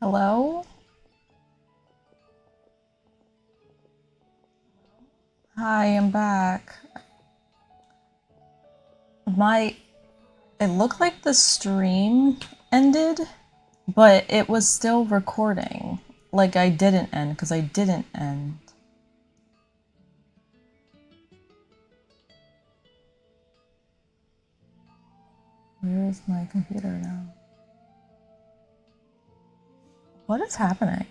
Hello? Hi, I'm back. My it looked like the stream ended, but it was still recording. Like I didn't end because I didn't end. Where is my computer now? What is happening?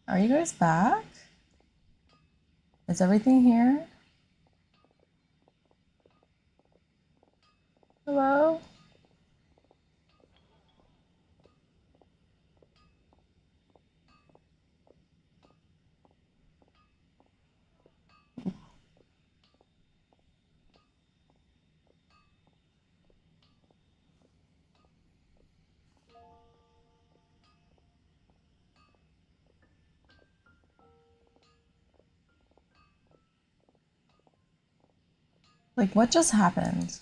Are you guys back? Is everything here? Hello? Like what just happened?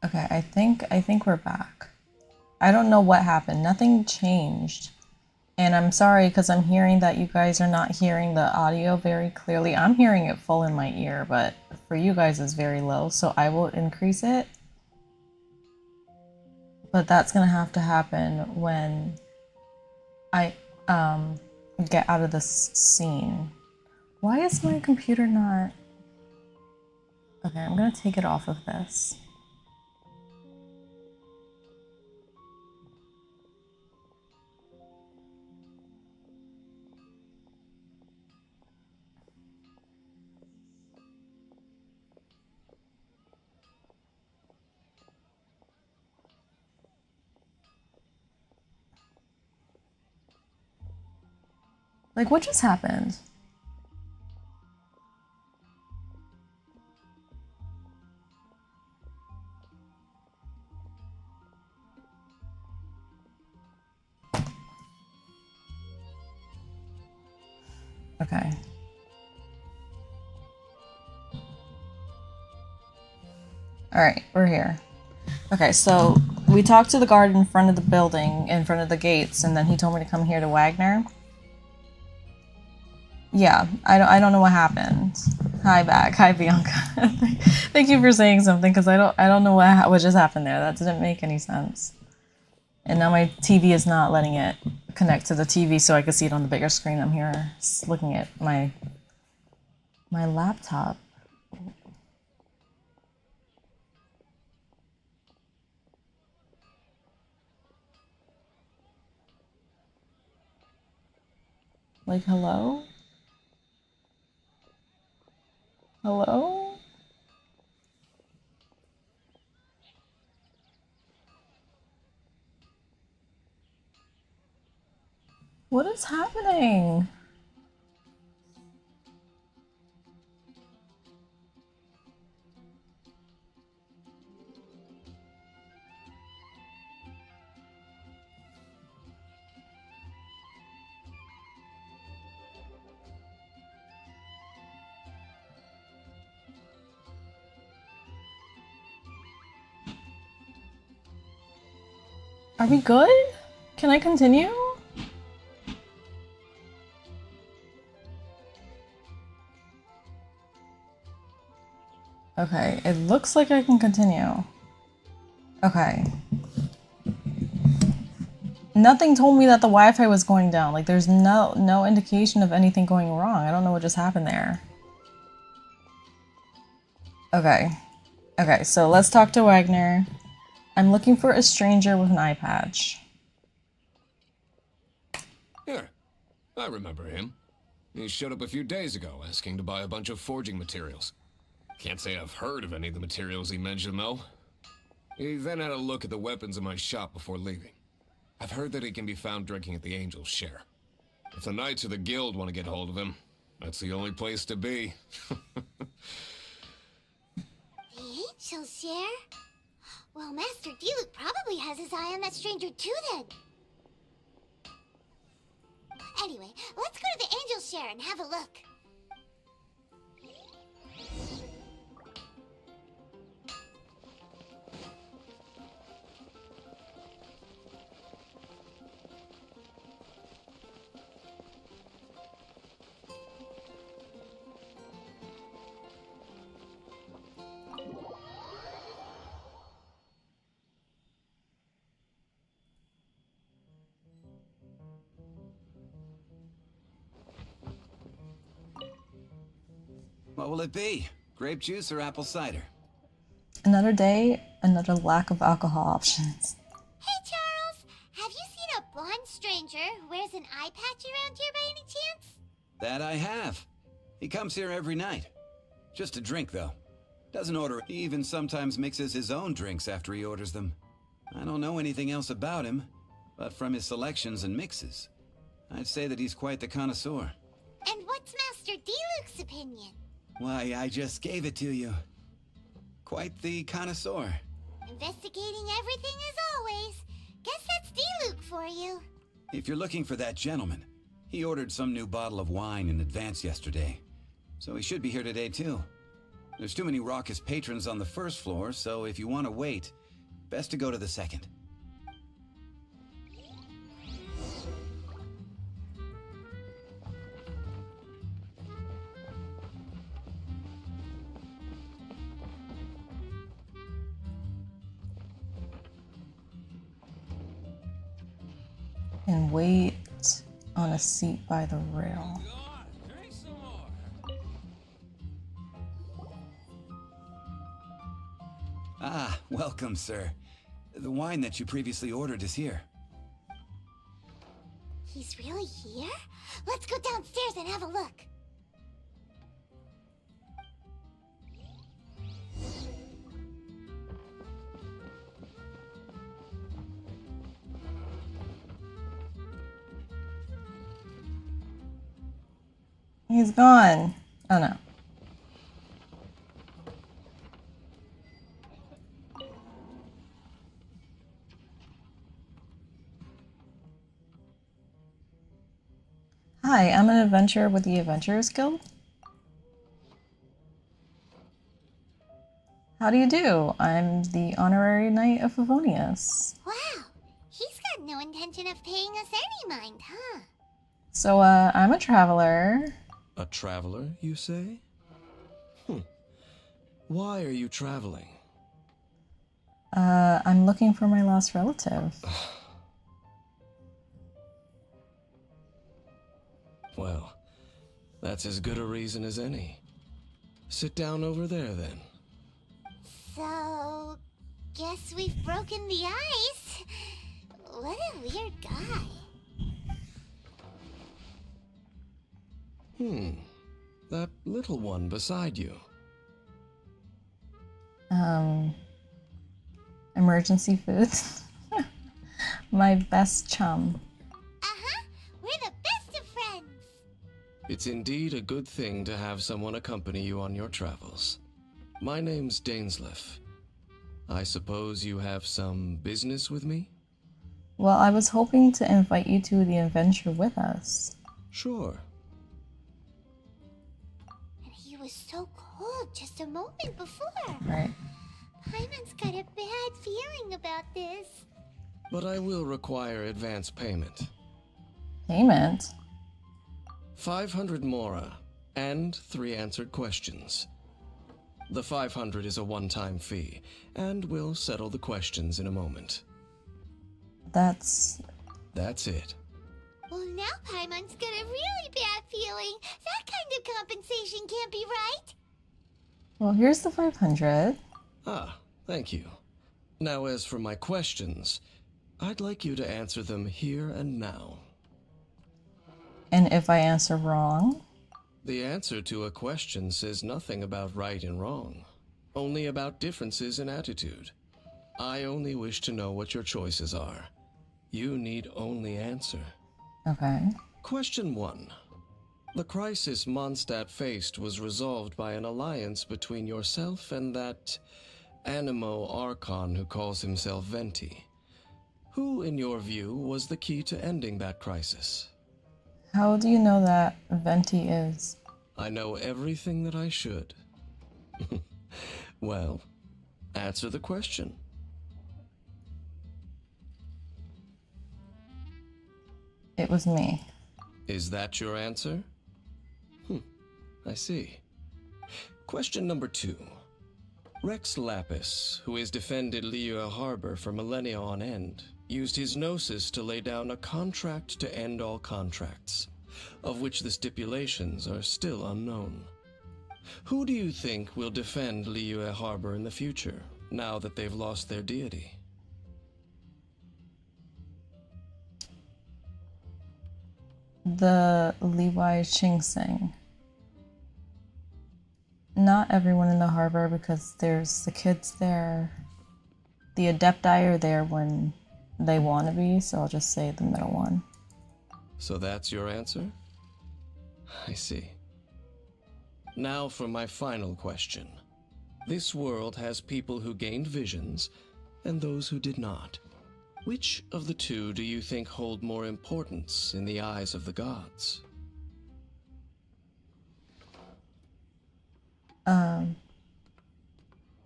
Okay, I think we're back. I don't know what happened. Nothing changed. And I'm sorry because I'm hearing that you guys are not hearing the audio very clearly. I'm hearing it full in my ear, but for you guys it's very low, so I will increase it. But that's gonna have to happen when I get out of this scene. Why is my computer not... Okay, I'm gonna take it off of this. Like what just happened? Okay. Alright, we're here. Okay, so we talked to the guard in front of the building, in front of the gates, and then he told me to come here to Wagner. Yeah, I don't know what happened. Hi back. Hi Bianca. Thank you for saying something because I don't know what just happened there. That didn't make any sense. And now my TV is not letting it connect to the TV so I can see it on the bigger screen. I'm here looking at my laptop. Like hello? Hello? What is happening? Are we good? Can I continue? Okay, it looks like I can continue. Okay. Nothing told me that the Wi-Fi was going down. Like there's no indication of anything going wrong. I don't know what just happened there. Okay. Okay, so let's talk to Wagner. I'm looking for a stranger with an eye patch. Here, I remember him. He showed up a few days ago asking to buy a bunch of forging materials. Can't say I've heard of any of the materials he mentioned, though. He then had a look at the weapons in my shop before leaving. I've heard that he can be found drinking at the Angel's Share. If the Knights of the Guild want to get hold of him, That's the only place to be. The angel share? Well, Master Diluc probably has his eye on that stranger too then. Anyway, let's go to the angel share and have a look. What will it be? Grape juice or apple cider? Another day, another lack of alcohol options. Hey, Charles! Have you seen a blonde stranger who wears an eye patch around here by any chance? That I have. He comes here every night. Just to drink, though. Doesn't order. He even sometimes mixes his own drinks after he orders them. I don't know anything else about him, but from his selections and mixes, I'd say that he's quite the connoisseur. And what's Master Diluc's opinion? Why, I just gave it to you. Quite the connoisseur. Investigating everything as always. Guess that's Diluc for you. If you're looking for that gentleman, he ordered some new bottle of wine in advance yesterday. So he should be here today, too. There's too many raucous patrons on the first floor, so if you want to wait, best to go to the second. And wait on a seat by the rail. Ah, welcome, sir. The wine that you previously ordered is here. He's really here? Let's go downstairs and have a look. He's gone. Oh no. Hi, I'm an adventurer with the Adventurers Guild. How do you do? I'm the honorary knight of Favonius. Wow, he's got no intention of paying us any mind, huh? So, I'm a traveler. A traveler, you say? Why are you traveling? I'm looking for my lost relative. Well, that's as good a reason as any. Sit down over there, then. So, guess we've broken the ice. What a weird guy. That little one beside you. Emergency food. My best chum. Uh-huh, we're the best of friends. It's indeed a good thing to have someone accompany you on your travels. My name's Dainsleif. I suppose you have some business with me? Well, I was hoping to invite you to the adventure with us. Sure. And he was so cold just a moment before. Right. Paimon's got a bad feeling about this. But I will require advance payment. Payment? 500 mora, and 3 answered questions. The 500 is a one-time fee, and we'll settle the questions in a moment. That's it. Well, now Paimon's got a really bad feeling. That kind of compensation can't be right. Well, here's the 500. Ah, thank you. Now, as for my questions, I'd like you to answer them here and now. And if I answer wrong? The answer to a question says nothing about right and wrong, only about differences in attitude. I only wish to know what your choices are. You need only answer. Okay. Question 1. The crisis Mondstadt faced was resolved by an alliance between yourself and that Animo Archon who calls himself Venti. Who, in your view, was the key to ending that crisis? How do you know that Venti is? I know everything that I should. Well, answer the question. It was me. Is that your answer? I see. Question number 2. Rex Lapis, who has defended Liyue Harbor for millennia on end, used his gnosis to lay down a contract to end all contracts, of which the stipulations are still unknown. Who do you think will defend Liyue Harbor in the future, now that they've lost their deity? The Levi Chingsing. Not everyone in the harbor, because there's the kids there. The Adepti are there when they want to be, so I'll just say the middle one. So that's your answer? I see. Now for my final question. This world has people who gained visions, and those who did not. Which of the two do you think hold more importance in the eyes of the gods?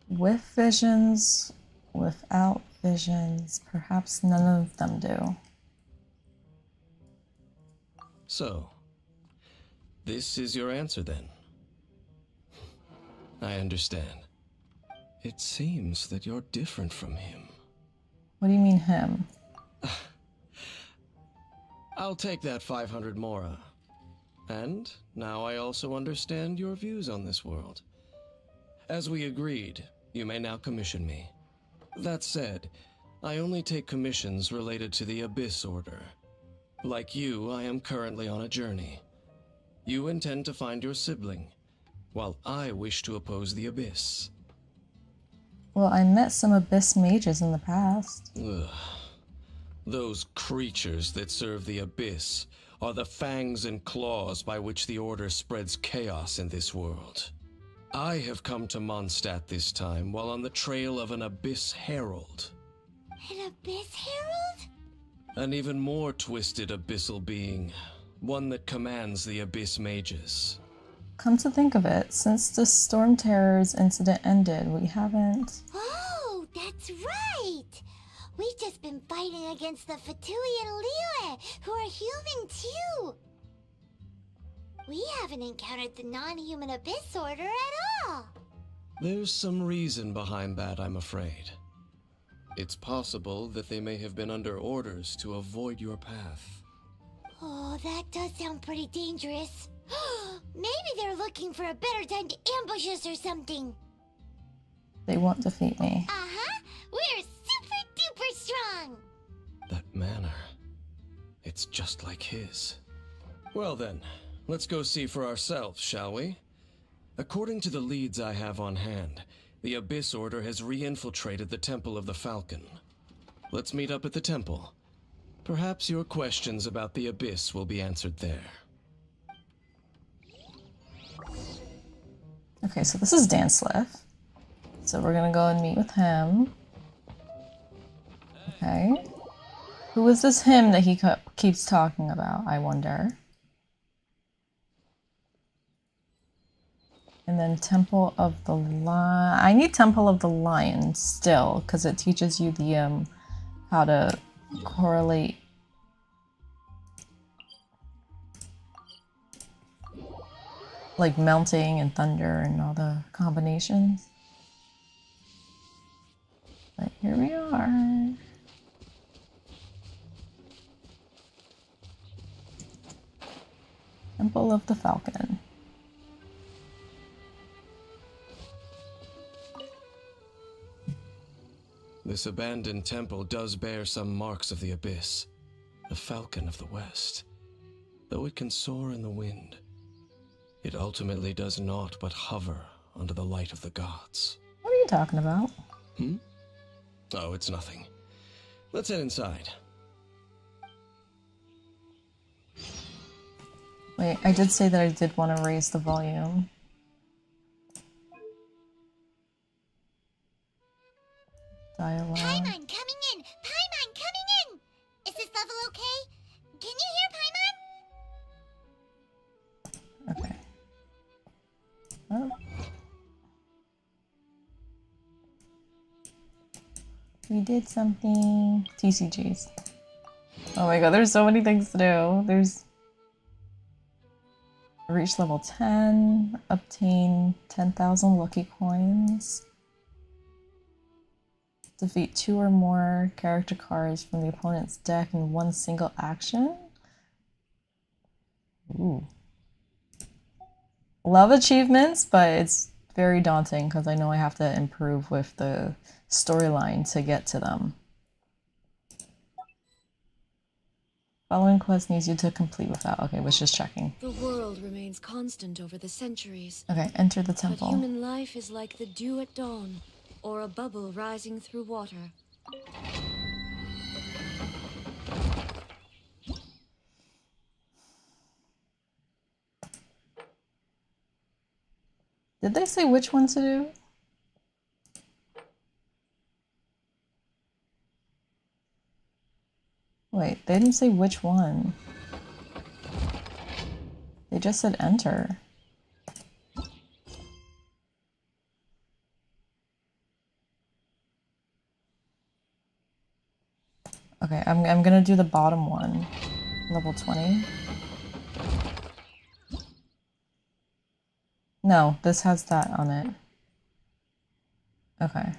With visions, without visions, perhaps none of them do. So, this is your answer then? I understand. It seems that you're different from him. What do you mean him? I'll take that 500 mora. And now I also understand your views on this world. As we agreed, you may now commission me. That said, I only take commissions related to the Abyss Order. Like you, I am currently on a journey. You intend to find your sibling, while I wish to oppose the Abyss. Well, I met some Abyss mages in the past. Ugh. Those creatures that serve the Abyss are the fangs and claws by which the Order spreads chaos in this world. I have come to Mondstadt this time while on the trail of an Abyss Herald. An Abyss Herald? An even more twisted abyssal being, one that commands the Abyss mages. Come to think of it, since the Storm Terrors incident ended, we haven't... Oh, that's right! We've just been fighting against the Fatui and Liyue, who are human too! We haven't encountered the non-human Abyss Order at all! There's some reason behind that, I'm afraid. It's possible that they may have been under orders to avoid your path. Oh, that does sound pretty dangerous. Maybe they're looking for a better time to ambush us or something. They won't defeat me. Uh-huh! We're super duper strong! That manner, it's just like his. Well then, let's go see for ourselves, shall we? According to the leads I have on hand, the Abyss Order has re-infiltrated the Temple of the Falcon. Let's meet up at the temple. Perhaps your questions about the Abyss will be answered there. Okay, so this is Dainsleif. So we're gonna go and meet with him. Okay. Who is this him that he keeps talking about, I wonder? And then Temple of the Lion. I need Temple of the Lion still, because it teaches you the how to correlate like melting and thunder and all the combinations. But here we are. Temple of the Falcon. This abandoned temple does bear some marks of the Abyss, the Falcon of the West. Though it can soar in the wind, it ultimately does naught but hover under the light of the gods. What are you talking about? Oh, it's nothing. Let's head inside. Wait, I did say that I did want to raise the volume. Dialogue. Paimon coming in! Paimon coming in! Is this level okay? Can you hear Paimon? Okay. Oh. We did something. TCGs. Oh my god, there's so many things to do. There's reach level 10, obtain 10,000 lucky coins, defeat 2 or more character cards from the opponent's deck in one single action. Ooh. Love achievements, but it's very daunting because I know I have to improve with the storyline to get to them. Following quest needs you to complete without. Okay, was just checking. The world remains constant over the centuries. Okay, enter the But temple. human life is like the dew at dawn, or a bubble rising through water. Did they say which one to do? Wait, they didn't say which one. They just said enter. Okay, I'm gonna do the bottom one. Level 20. No, this has that on it. Okay.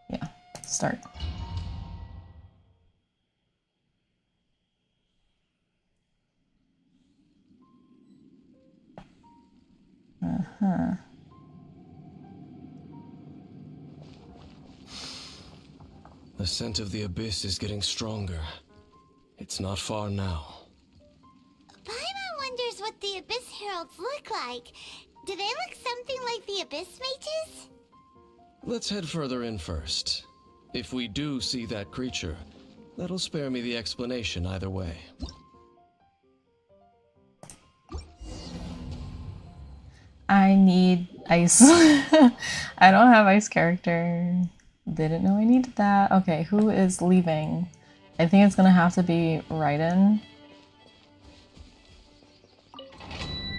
Yeah, start. Uh-huh. The scent of the abyss is getting stronger. It's not far now. Paimon wonders what the Abyss Heralds look like. Do they look something like the Abyss Mages? Let's head further in first. If we do see that creature, that'll spare me the explanation either way. I need ice. I don't have ice character. Didn't know I needed that. Okay, who is leaving? I think it's gonna have to be Raiden.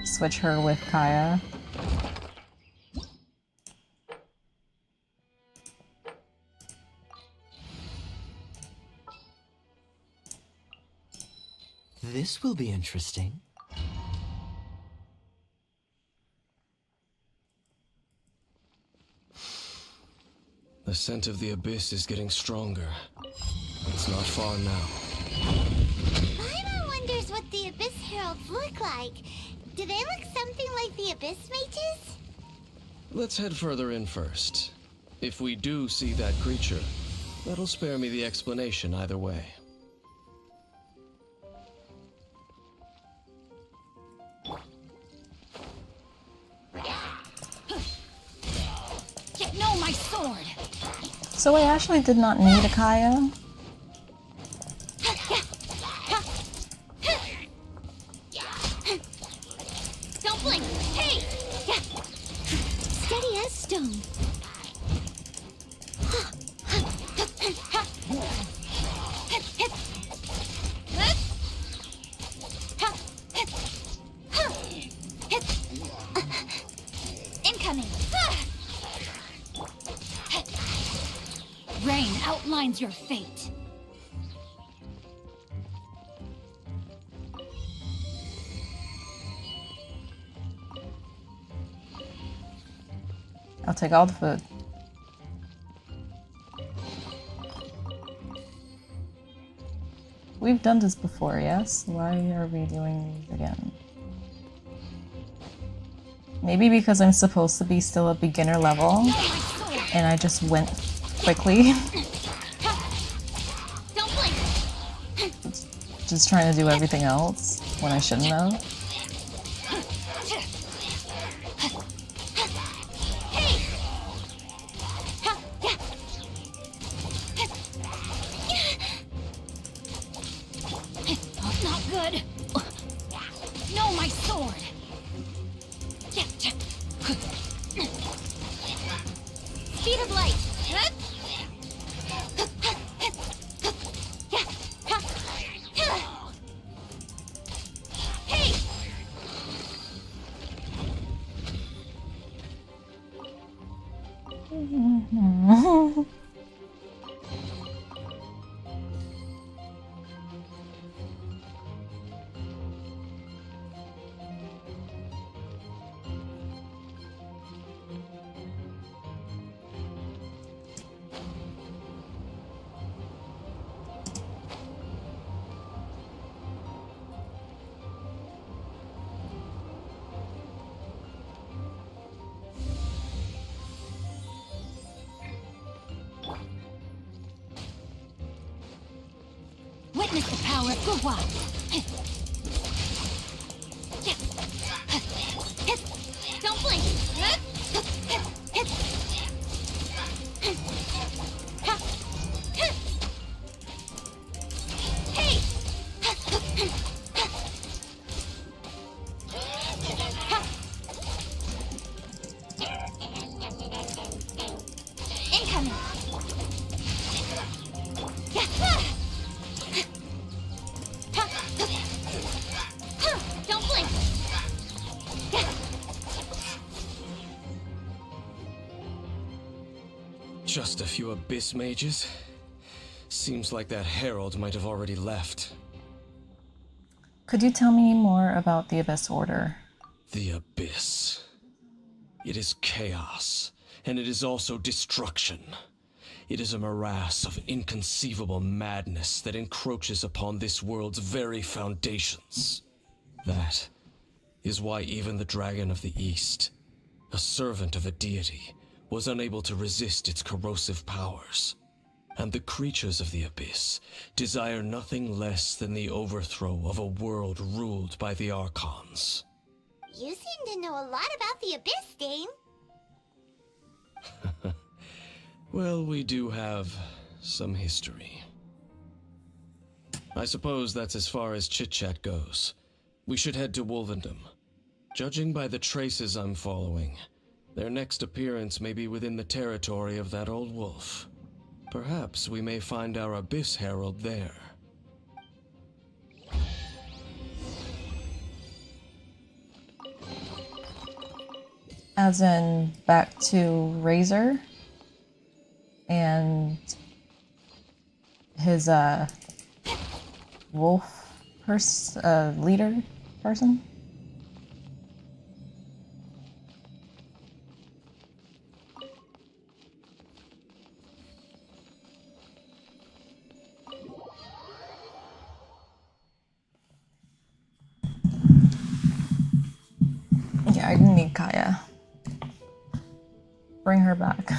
Switch her with Kaya. This will be interesting. The scent of the abyss is getting stronger. It's not far now. Paimon wonders what the Abyss Heralds look like. Do they look something like the Abyss Mages? Let's head further in first. If we do see that creature, that'll spare me the explanation either way. Get no my sword! So I actually did not need a Kaya. Don't blink! Hey! Steady as stone. Incoming! Rain outlines your fate. I'll take all the food. We've done this before, yes? Why are we doing these again? Maybe because I'm supposed to be still a beginner level, and I just went quickly. Don't blink! Just trying to do everything else when I shouldn't have. speed of light. Hey! Witness the power of Gurwa. Don't blink. Hey! Incoming. Don't blink. Just a few Abyss mages? Seems like that herald might have already left. Could you tell me more about the Abyss Order? The Abyss. It is chaos, and it is also destruction. It is a morass of inconceivable madness that encroaches upon this world's very foundations. That is why even the Dragon of the East, a servant of a deity, was unable to resist its corrosive powers. And the creatures of the Abyss desire nothing less than the overthrow of a world ruled by the Archons. You seem to know a lot about the Abyss, Dane. Well, we do have some history. I suppose that's as far as chit-chat goes. We should head to Wolvendom. Judging by the traces I'm following, their next appearance may be within the territory of that old wolf. Perhaps we may find our Abyss Herald there. As in back to Razor and his wolf leader person? Yeah, I didn't need Kaya. Bring her back.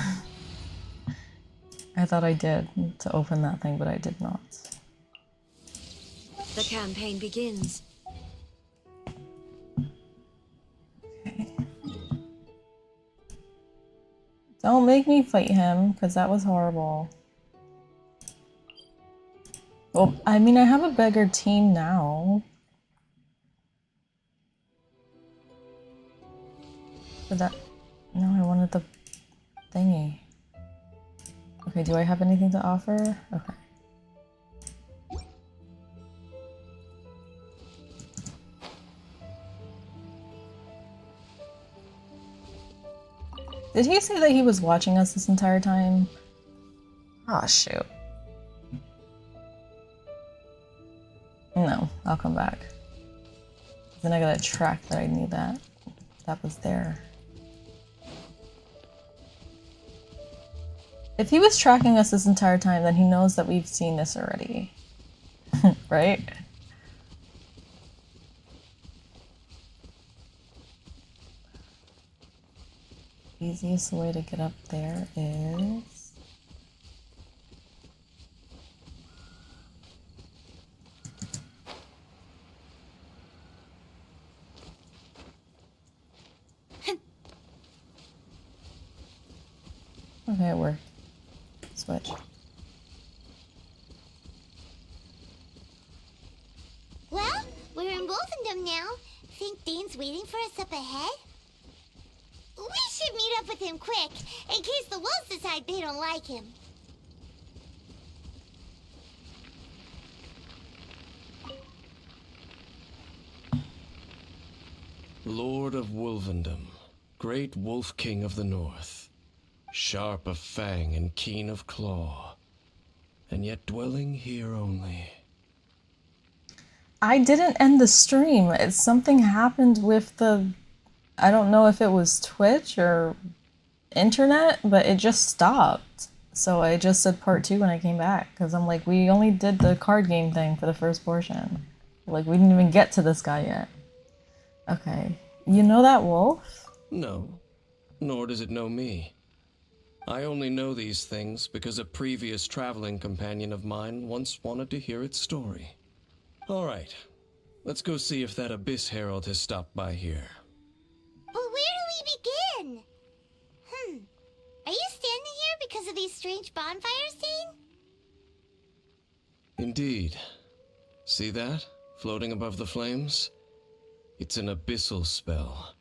I thought I did to open that thing, but I did not. The campaign begins. Okay. Don't make me fight him, because that was horrible. Well, I mean, I have a bigger team now. But that... No, I wanted the thingy. Okay, do I have anything to offer? Okay. Did he say that he was watching us this entire time? Oh, shoot. No, I'll come back. Then I gotta track that I knew that. That was there. If he was tracking us this entire time, then he knows that we've seen this already. Right? Easiest way to get up there is... Okay, it worked. Switch. Well, we're in Wolfendom now. Think Dane's waiting for us up ahead? We should meet up with him him quick, in case the wolves decide they don't like him. Lord of Wolvendom, great wolf king of the north, sharp of fang and keen of claw, and yet dwelling here only. I didn't end the stream. Something happened with the, I don't know if it was Twitch or internet, but it just stopped. So I just said part 2 when I came back, because I'm like, we only did the card game thing for the first portion. Like, we didn't even get to this guy yet. Okay. You know that wolf? No, nor does it know me. I only know these things because a previous traveling companion of mine once wanted to hear its story. All right, let's go see if that Abyss Herald has stopped by here. But where do we begin? Are you standing here because of these strange bonfires, Dane? Indeed. See that, floating above the flames? It's an abyssal spell.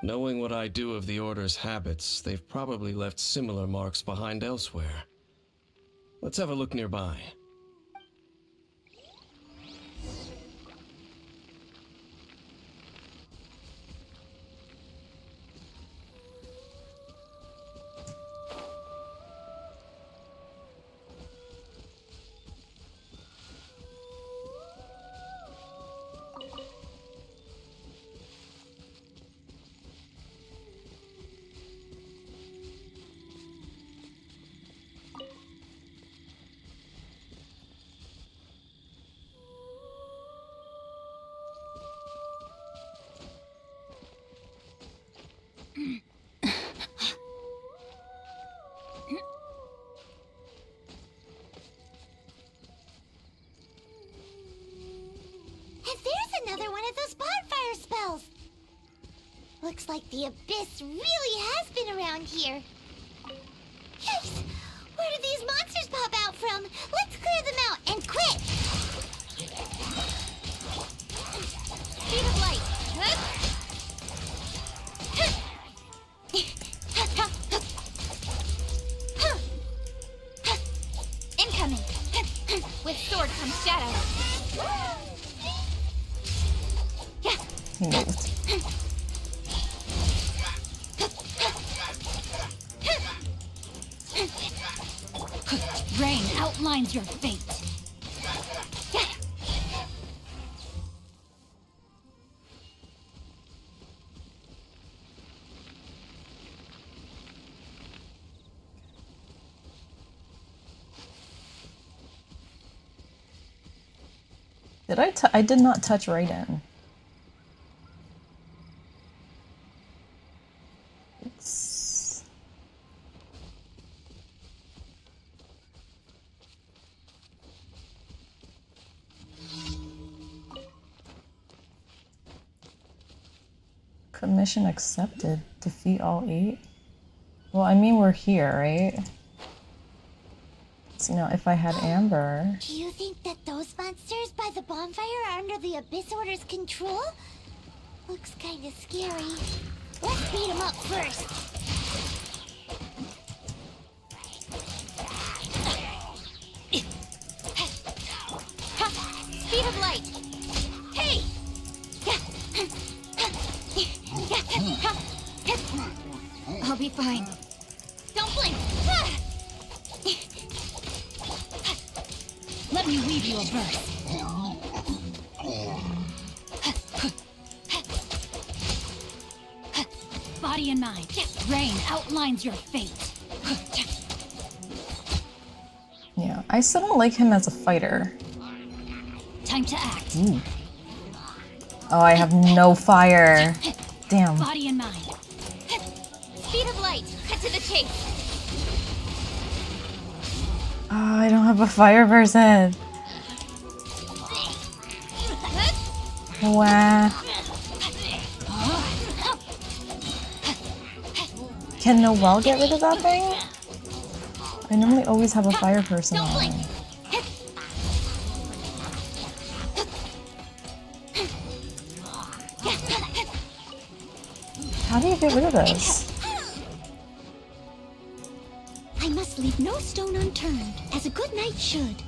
Knowing what I do of the Order's habits, they've probably left similar marks behind elsewhere. Let's have a look nearby. Looks like the Abyss really has been around here. Yikes! Where did these monsters pop out from? Let's clear them out, and quick! Speed of light. Incoming! With sword comes shadow. He moved. Rain outlines your fate. I did not touch Raiden. It's... Commission accepted. Defeat all 8? Well, I mean, we're here, right? So, you know, if I had Amber... Do you think that those monsters by the bonfire are under the Abyss Order's control? Looks kinda scary. Let's beat them up first. Speed of light. Hey! I'll be fine. Don't blink. Let me weave you a verse. Body and mind. Rain outlines your fate. Yeah, I still don't like him as a fighter. Time to act. Ooh. Oh, I have no fire. Damn. Body and mind. Speed of light. Cut to the chase. Oh, I don't have a fire person. Wow. Can Noelle get rid of that thing? I normally always have a fire person Don't on. blink. How do you get rid of this? must leave no stone unturned, as a good knight should.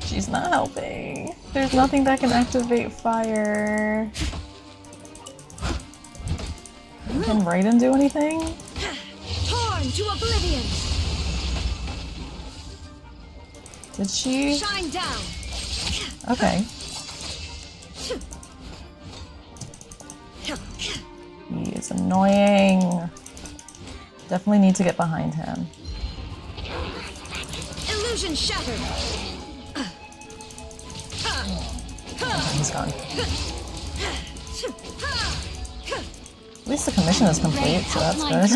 She's not helping. There's nothing that can activate fire. Can Raiden do anything? Torn to oblivion! Did she? Shine down! Okay. He is annoying. Definitely need to get behind him. Illusion shattered! He's gone. At least the commission is complete, so that's good.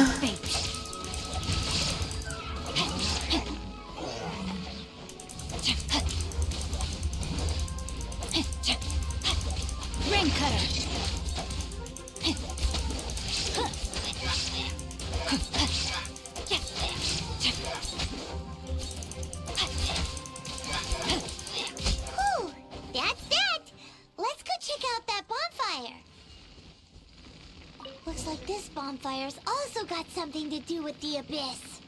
Ring cutter! Whew, that's that. Let's go check out that bonfire. Looks like this bonfire's also got something to do with the abyss.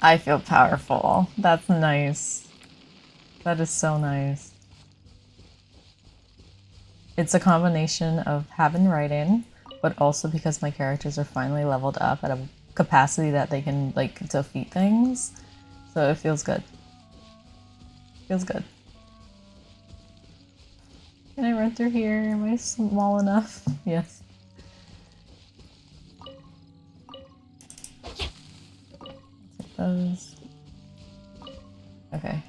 I feel powerful. That's nice. That is so nice. It's a combination of having writing, but also because my characters are finally leveled up at a capacity that they can, like, defeat things. So it feels good. Feels good. Can I run through here? Am I small enough? Yes. Take those. Okay.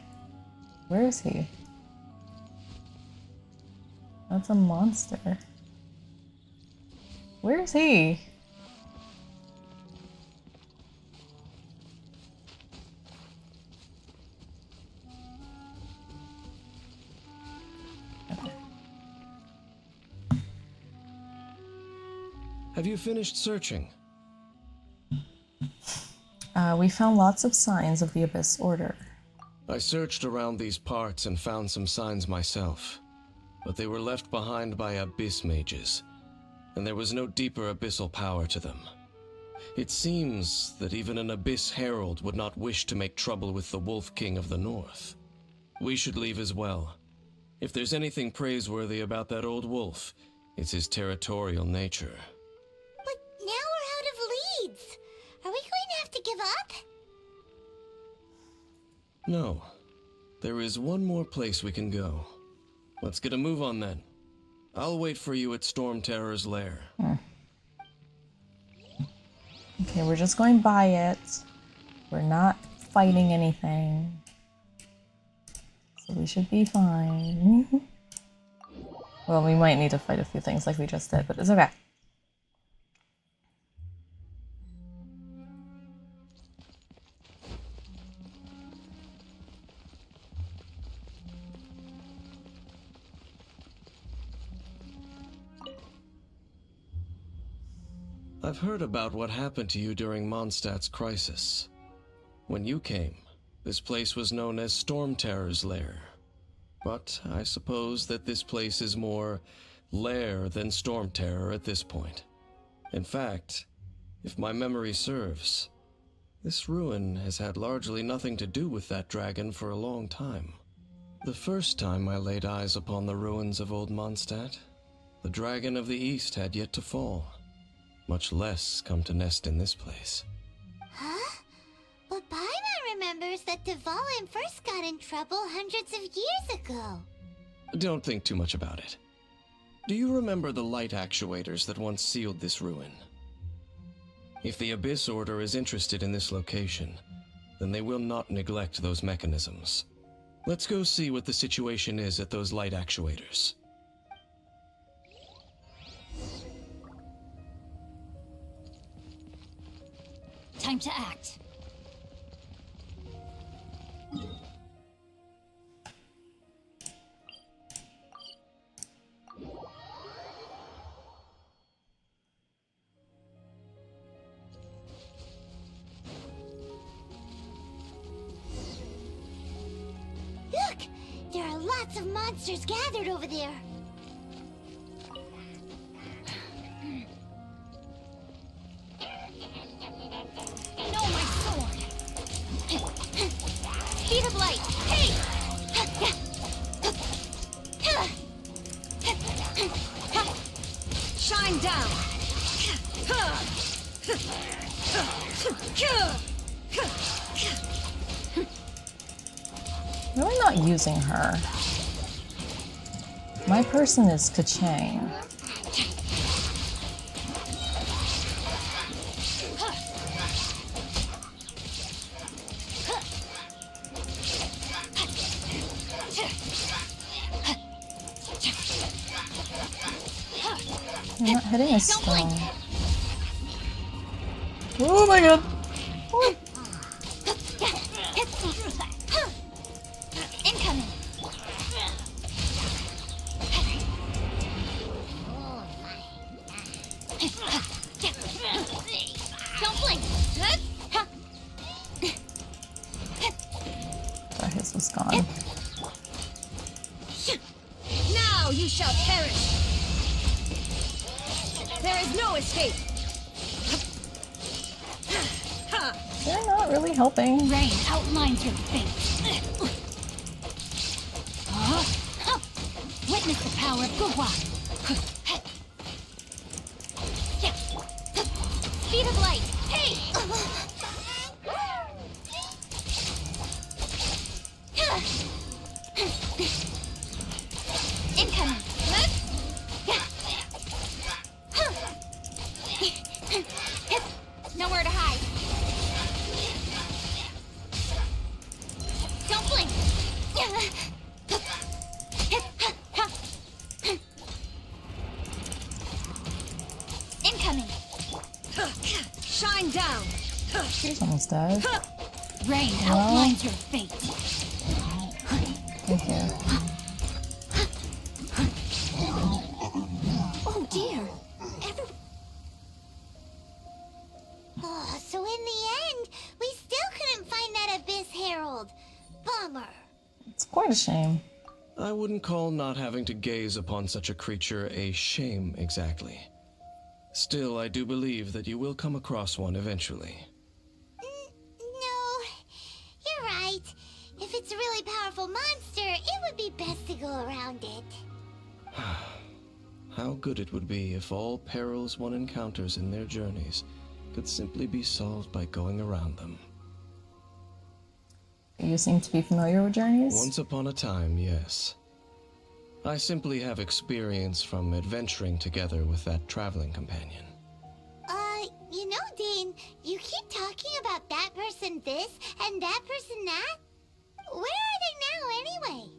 Where is he? That's a monster. Where is he? Have you finished searching? We found lots of signs of the Abyss Order. I searched around these parts and found some signs myself, but they were left behind by Abyss mages, and there was no deeper abyssal power to them. It seems that even an Abyss Herald would not wish to make trouble with the Wolf King of the North. We should leave as well. If there's anything praiseworthy about that old wolf, it's his territorial nature. But now we're out of leads. Are we going to have to give up? No. There is one more place we can go. Let's get a move on then. I'll wait for you at Storm Terror's lair. Okay, we're just going by it. We're not fighting anything. So we should be fine. Well, we might need to fight a few things like we just did, but it's okay. I've heard about what happened to you during Mondstadt's crisis. When you came, this place was known as Storm Terror's lair. But I suppose that this place is more lair than Storm Terror at this point. In fact, if my memory serves, this ruin has had largely nothing to do with that dragon for a long time. The first time I laid eyes upon the ruins of Old Mondstadt, the Dragon of the East had yet to fall, much less come to nest in this place. Huh? But Paimon remembers that Dvalin first got in trouble hundreds of years ago. Don't think too much about it. Do you remember the light actuators that once sealed this ruin? If the Abyss Order is interested in this location, then they will not neglect those mechanisms. Let's go see what the situation is at those light actuators. Time to act. lots of monsters gathered over there. No, my sword! Speed of light! Hey! Shine down! Really not using her. My person is Kachang. I'm not hitting a stone. Oh my god! Oh. Incoming! Don't blink! Sorry, his was gone. Now you shall perish! There is no escape! They're not really helping. Rain outlines your fate. Witness the power of Guhua. Speed of light. Hey! Incoming. Nowhere to hide. Don't blink. Incoming. Shine down! She's almost dead. Rain outlines your fate. Thank you. Oh dear. Oh, so in the end, we still couldn't find that Abyss Herald. Bummer. It's quite a shame. I wouldn't call not having to gaze upon such a creature a shame exactly. Still, I do believe that you will come across one eventually. No, you're right. If it's a really powerful monster, it would be best to go around it. How good it would be if all perils one encounters in their journeys could simply be solved by going around them. You seem to be familiar with journeys? Once upon a time, yes. I simply have experience from adventuring together with that traveling companion. You know, Dane, you keep talking about that person this and that person that. Where are they now, anyway?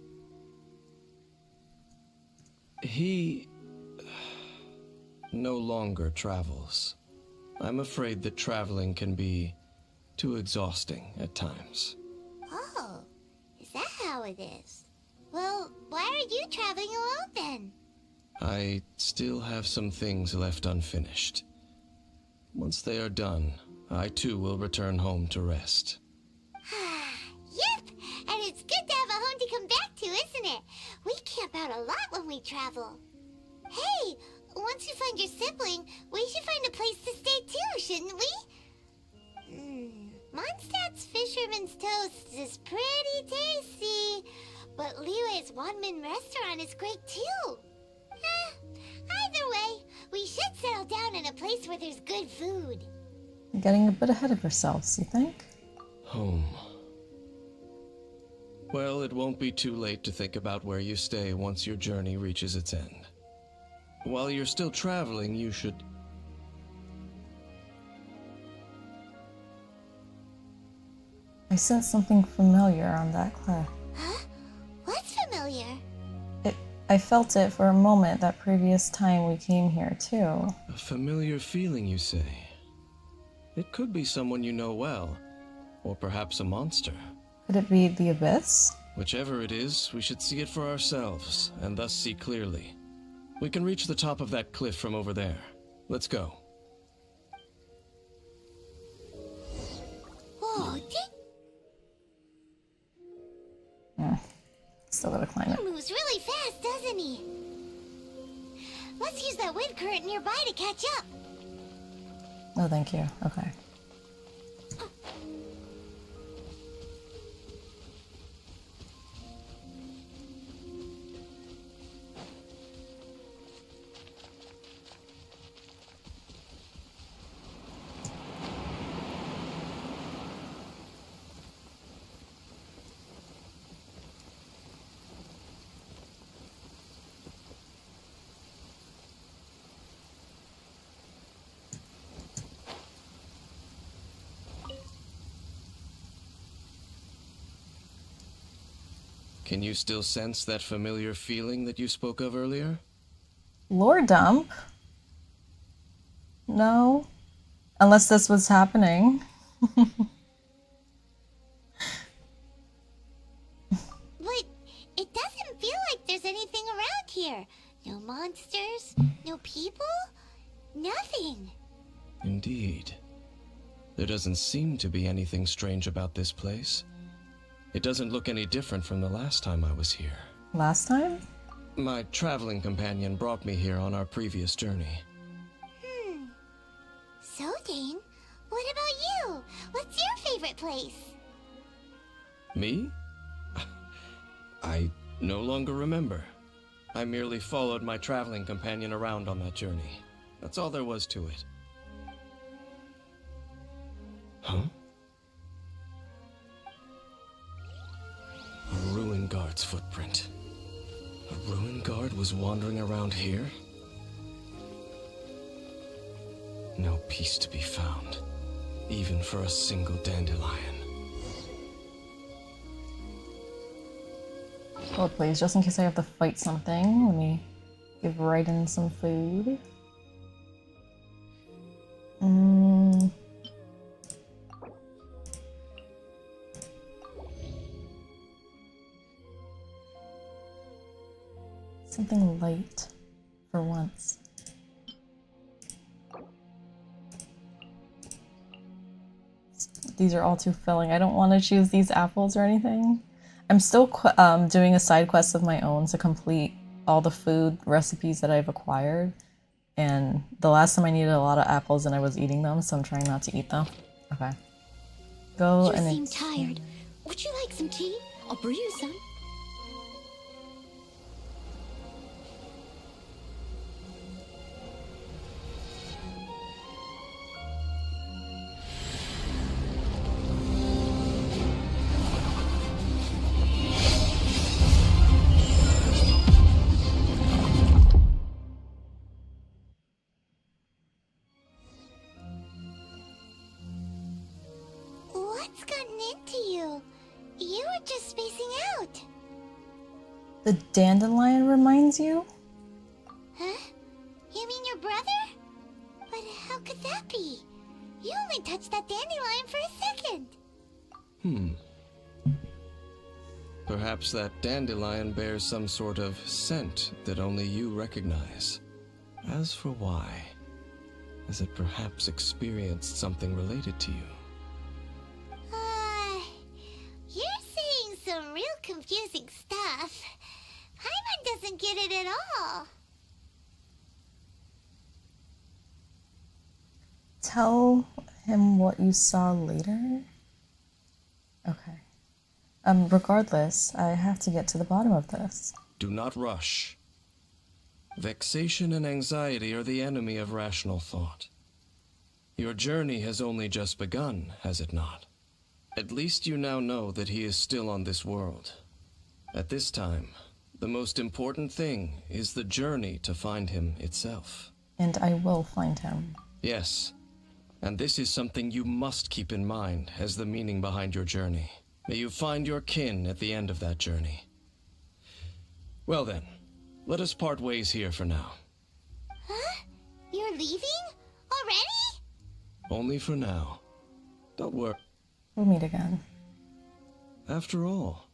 He no longer travels. I'm afraid that traveling can be too exhausting at times. Oh, is that how it is? Well, why are you traveling alone then? I still have some things left unfinished. Once they are done, I too will return home to rest. Yep, and it's good to have a home to come back to, isn't it? We camp out a lot when we travel. Hey, once you find your sibling, we should find a place to stay too, shouldn't we? Mondstadt's Fisherman's Toast is pretty tasty, but Liyue's one-man restaurant is great too. Either way, we should settle down in a place where there's good food. You're getting a bit ahead of yourselves, you think? Home. Well, it won't be too late to think about where you stay once your journey reaches its end. While you're still traveling, you should... I sense something familiar on that cliff. Huh? What's familiar? I felt it for a moment that previous time we came here, too. A familiar feeling, you say? It could be someone you know well, or perhaps a monster. Could it be the Abyss? Whichever it is, we should see it for ourselves, and thus see clearly. We can reach the top of that cliff from over there. Let's go. Whoa, Still gotta climb it. isn't he? Let's use that wind current nearby to catch up. No, thank you. Okay. Can you still sense that familiar feeling that you spoke of earlier? Lore dump? No. Unless this was happening. But it doesn't feel like there's anything around here. No monsters, no people, nothing. Indeed. There doesn't seem to be anything strange about this place. It doesn't look any different from the last time I was here. Last time? My traveling companion brought me here on our previous journey. So, Dane, what about you? What's your favorite place? Me? I no longer remember. I merely followed my traveling companion around on that journey. That's all there was to it. Huh? A ruin guard's footprint. A ruin guard was wandering around here? No peace to be found, even for a single dandelion. Hold please, just in case I have to fight something. Let me give Raiden some food. Something light for once. These are all too filling. I don't want to choose these apples or anything. I'm still doing a side quest of my own to complete all the food recipes that I've acquired. And the last time I needed a lot of apples and I was eating them, so I'm trying not to eat them. Okay. Go You and seem tired. Would you like some tea? I'll brew you some. What's gotten into you? You were just spacing out. The dandelion reminds you? Huh? You mean your brother? But how could that be? You only touched that dandelion for a second. Perhaps that dandelion bears some sort of scent that only you recognize. As for why, has it perhaps experienced something related to you? You're saying some real confusing stuff. Paimon doesn't get it at all. Tell him what you saw later? Okay. Regardless, I have to get to the bottom of this. Do not rush. Vexation and anxiety are the enemy of rational thought. Your journey has only just begun, has it not? At least you now know that he is still on this world. At this time, the most important thing is the journey to find him itself. And I will find him. Yes, and this is something you must keep in mind as the meaning behind your journey. May you find your kin at the end of that journey. Well then, let us part ways here for now. Huh? You're leaving? Already? Only for now. Don't worry. We'll meet again. After all,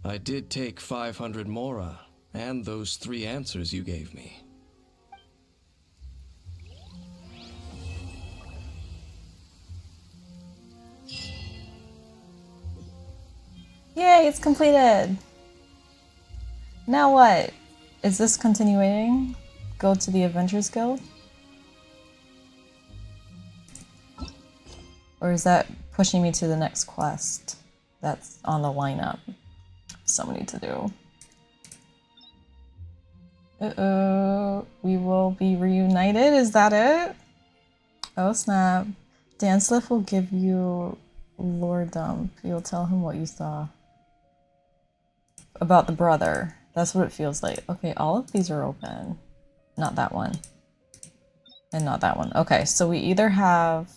I did take 500 mora and those 3 answers you gave me. Yay, it's completed! Now what? Is this continuing? Go to the Adventures Guild? Or is that pushing me to the next quest that's on the lineup? So many to do. Uh-oh. We will be reunited? Is that it? Oh snap. Dainsleif will give you lore dump. You'll tell him what you saw. About the brother. That's what it feels like. Okay, all of these are open. Not that one. And not that one. Okay, so we either have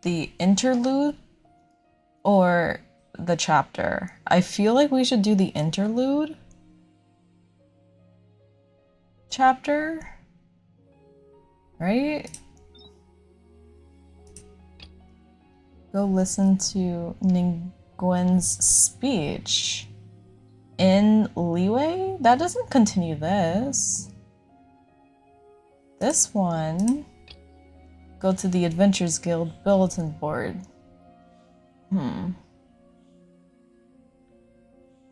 the interlude or the chapter. I feel like we should do the interlude chapter, right? Go listen to Ningguen's speech in Leeway. That doesn't continue this. This one, go to the Adventures Guild bulletin board.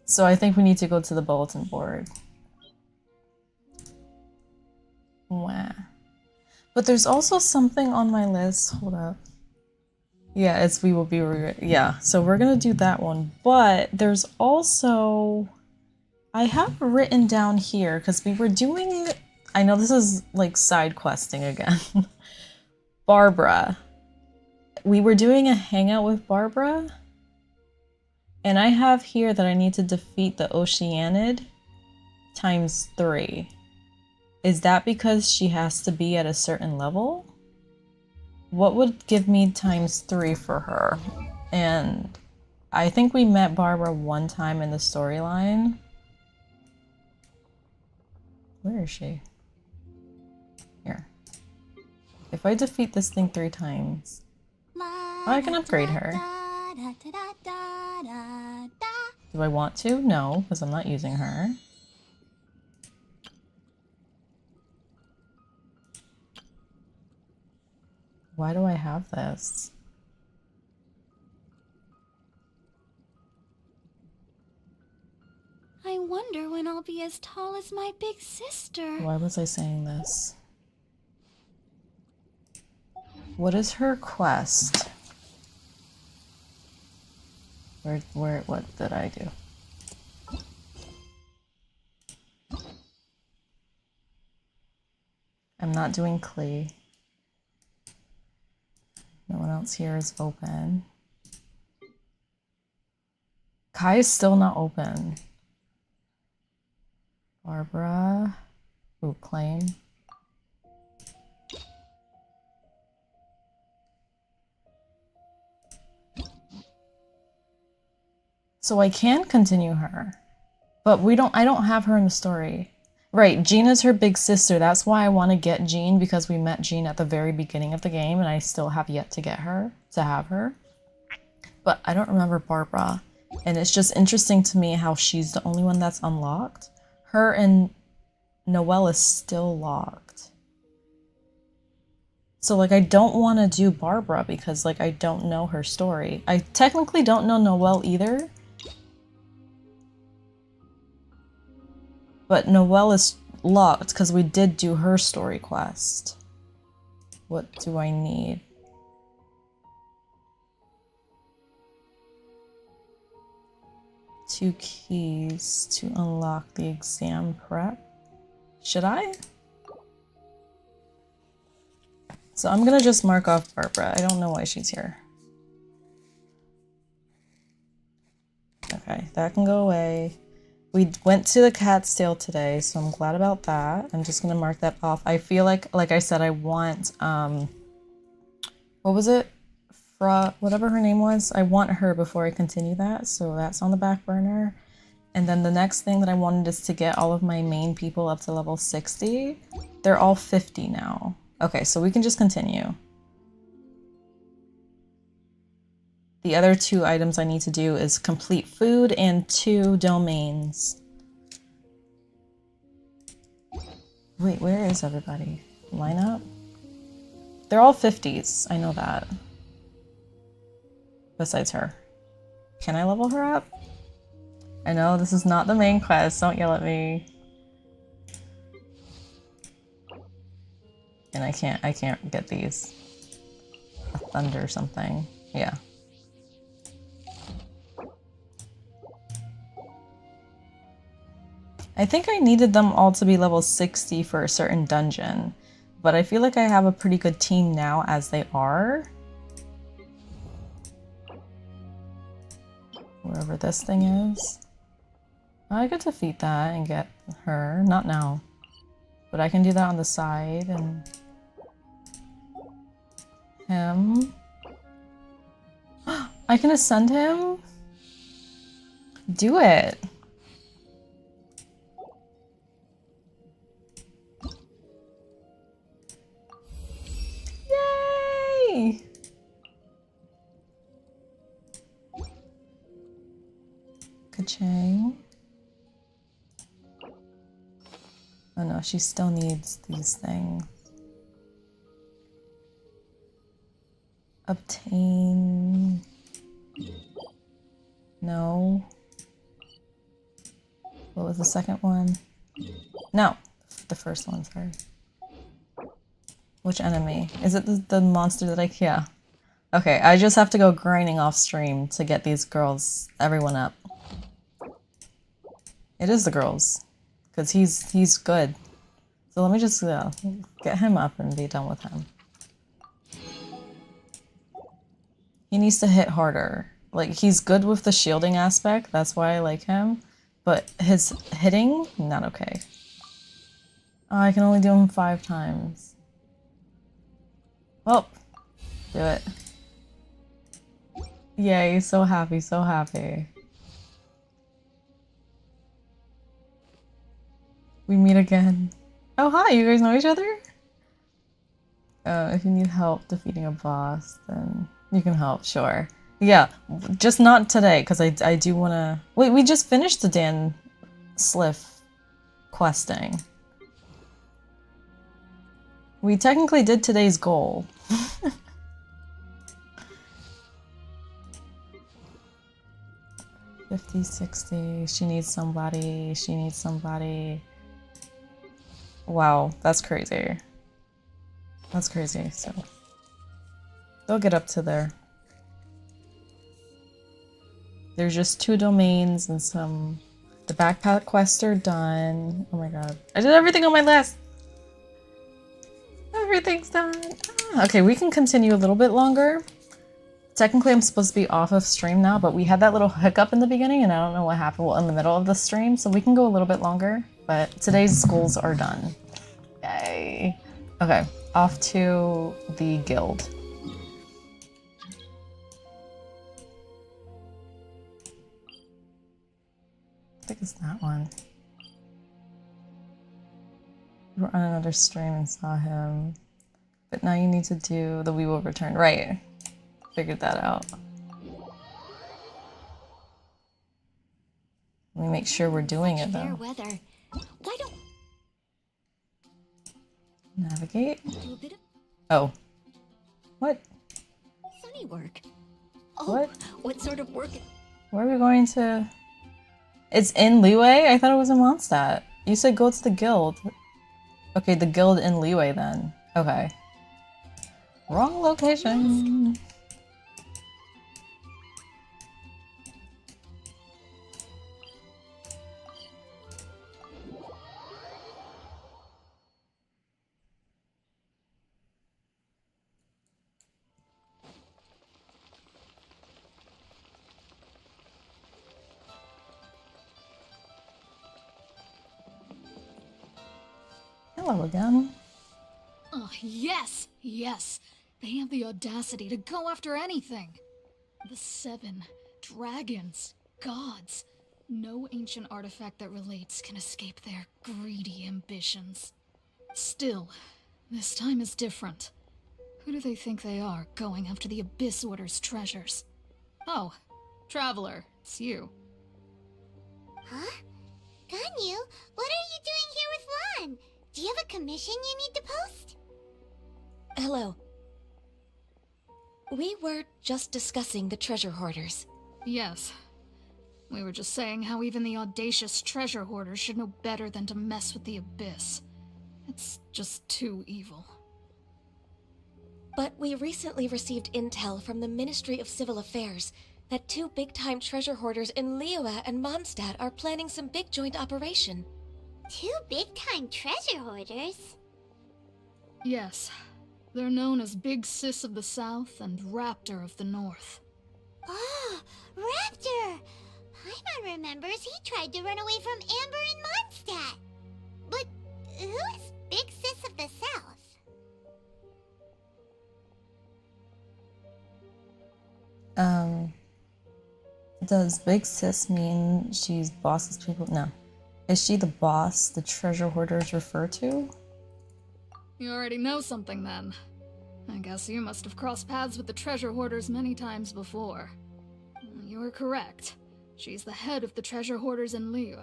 So I think we need to go to the bulletin board. Wow. But there's also something on my list. Hold up. Yeah, it's we will be yeah, so we're gonna do that one. But there's also, I have written down here because we were doing, I know this is like side questing again. Barbara. We were doing a hangout with Barbara. And I have here that I need to defeat the Oceanid times 3. Is that because she has to be at a certain level? What would give me times 3 for her? And I think we met Barbara one time in the storyline. Where is she? Here. If I defeat this thing 3 times, I can upgrade her. Do I want to? No, because I'm not using her. Why do I have this? I wonder when I'll be as tall as my big sister. Why was I saying this? What is her quest? What did I do? I'm not doing Klee. No one else here is open. Kai is still not open. Barbara. Ooh, claim. So I can continue her. But I don't have her in the story. Right, Jean is her big sister. That's why I want to get Jean, because we met Jean at the very beginning of the game and I still have yet to get her, to have her. But I don't remember Barbara. And it's just interesting to me how she's the only one that's unlocked. Her and Noelle is still locked. So like I don't want to do Barbara because like I don't know her story. I technically don't know Noelle either. But Noelle is locked because we did do her story quest. What do I need? Two keys to unlock the exam prep. Should I? So I'm gonna just mark off Barbara. I don't know why she's here. Okay, that can go away. We went to the Cat's Tail today, so I'm glad about that. I'm just gonna mark that off. I feel like I said, I want, what was it? Whatever her name was. I want her before I continue that, so that's on the back burner. And then the next thing that I wanted is to get all of my main people up to level 60. They're all 50 now. Okay, so we can just continue. The other 2 items I need to do is complete food and 2 domains. Wait, where is everybody? Line up? They're all 50s, I know that. Besides her. Can I level her up? I know this is not the main quest, don't yell at me. And I can't get these. A thunder or something. Yeah. I think I needed them all to be level 60 for a certain dungeon, but I feel like I have a pretty good team now as they are. Wherever this thing is. I could defeat that and get her. Not now. But I can do that on the side and... him. I can ascend him? Do it! Yay! Ka-ching. Oh no, she still needs these things. Obtain... No. What was the second one? No, the first one, sorry. Which enemy? Is it the monster that yeah. Okay, I just have to go grinding off stream to get these girls, everyone up. It is the girls, because he's good. So let me just get him up and be done with him. He needs to hit harder. Like, he's good with the shielding aspect, that's why I like him. But his hitting, not okay. Oh, I can only do him 5 times. Oh, do it. Yay, so happy, so happy. We meet again. Oh, hi, you guys know each other? If you need help defeating a boss, then you can help, sure. Yeah, just not today, because I do want to... Wait, we just finished the Dainsleif questing. We technically did today's goal. 50, 60, she needs somebody, she needs somebody. Wow, that's crazy. That's crazy, so... They'll get up to there. There's just 2 domains and some... The backpack quests are done. Oh my god. I did everything on my list! Everything's done! Ah, okay, we can continue a little bit longer. Technically, I'm supposed to be off of stream now, but we had that little hiccup in the beginning, and I don't know what happened in the middle of the stream, so we can go a little bit longer. But today's goals are done. Yay. Okay, off to the guild. I think it's that one. We were on another stream and saw him. But now you need to do the We Will Return. Right. Figured that out. Let me make sure we're doing it though. Weather. Why don't Navigate. do a bit of Oh. What? sunny work? Oh, What? what sort of work? Where are we going to? It's in Leeway? I thought it was in Mondstadt. You said go to the guild. Okay, the guild in Leeway then. Okay. Wrong location. Hello again. Oh, yes, yes. They have the audacity to go after anything. The 7 dragons, gods. No ancient artifact that relates can escape their greedy ambitions. Still, this time is different. Who do they think they are, going after the Abyss Order's treasures? Oh, Traveler, it's you. Huh? Ganyu, what are you doing here with Lan? Do you have a commission you need to post? Hello. We were just discussing the treasure hoarders. Yes. We were just saying how even the audacious treasure hoarders should know better than to mess with the Abyss. It's just too evil. But we recently received intel from the Ministry of Civil Affairs that 2 big-time treasure hoarders in Liyue and Mondstadt are planning some big joint operation. 2 big-time treasure hoarders? Yes. They're known as Big Sis of the South and Raptor of the North. Oh, Raptor! Paimon remembers he tried to run away from Amber in Mondstadt. But who is Big Sis of the South? Does Big Sis mean she's bosses people? No. Is she the boss the treasure hoarders refer to? You already know something then. I guess you must have crossed paths with the treasure hoarders many times before. You were correct. She's the head of the treasure hoarders in Liyue.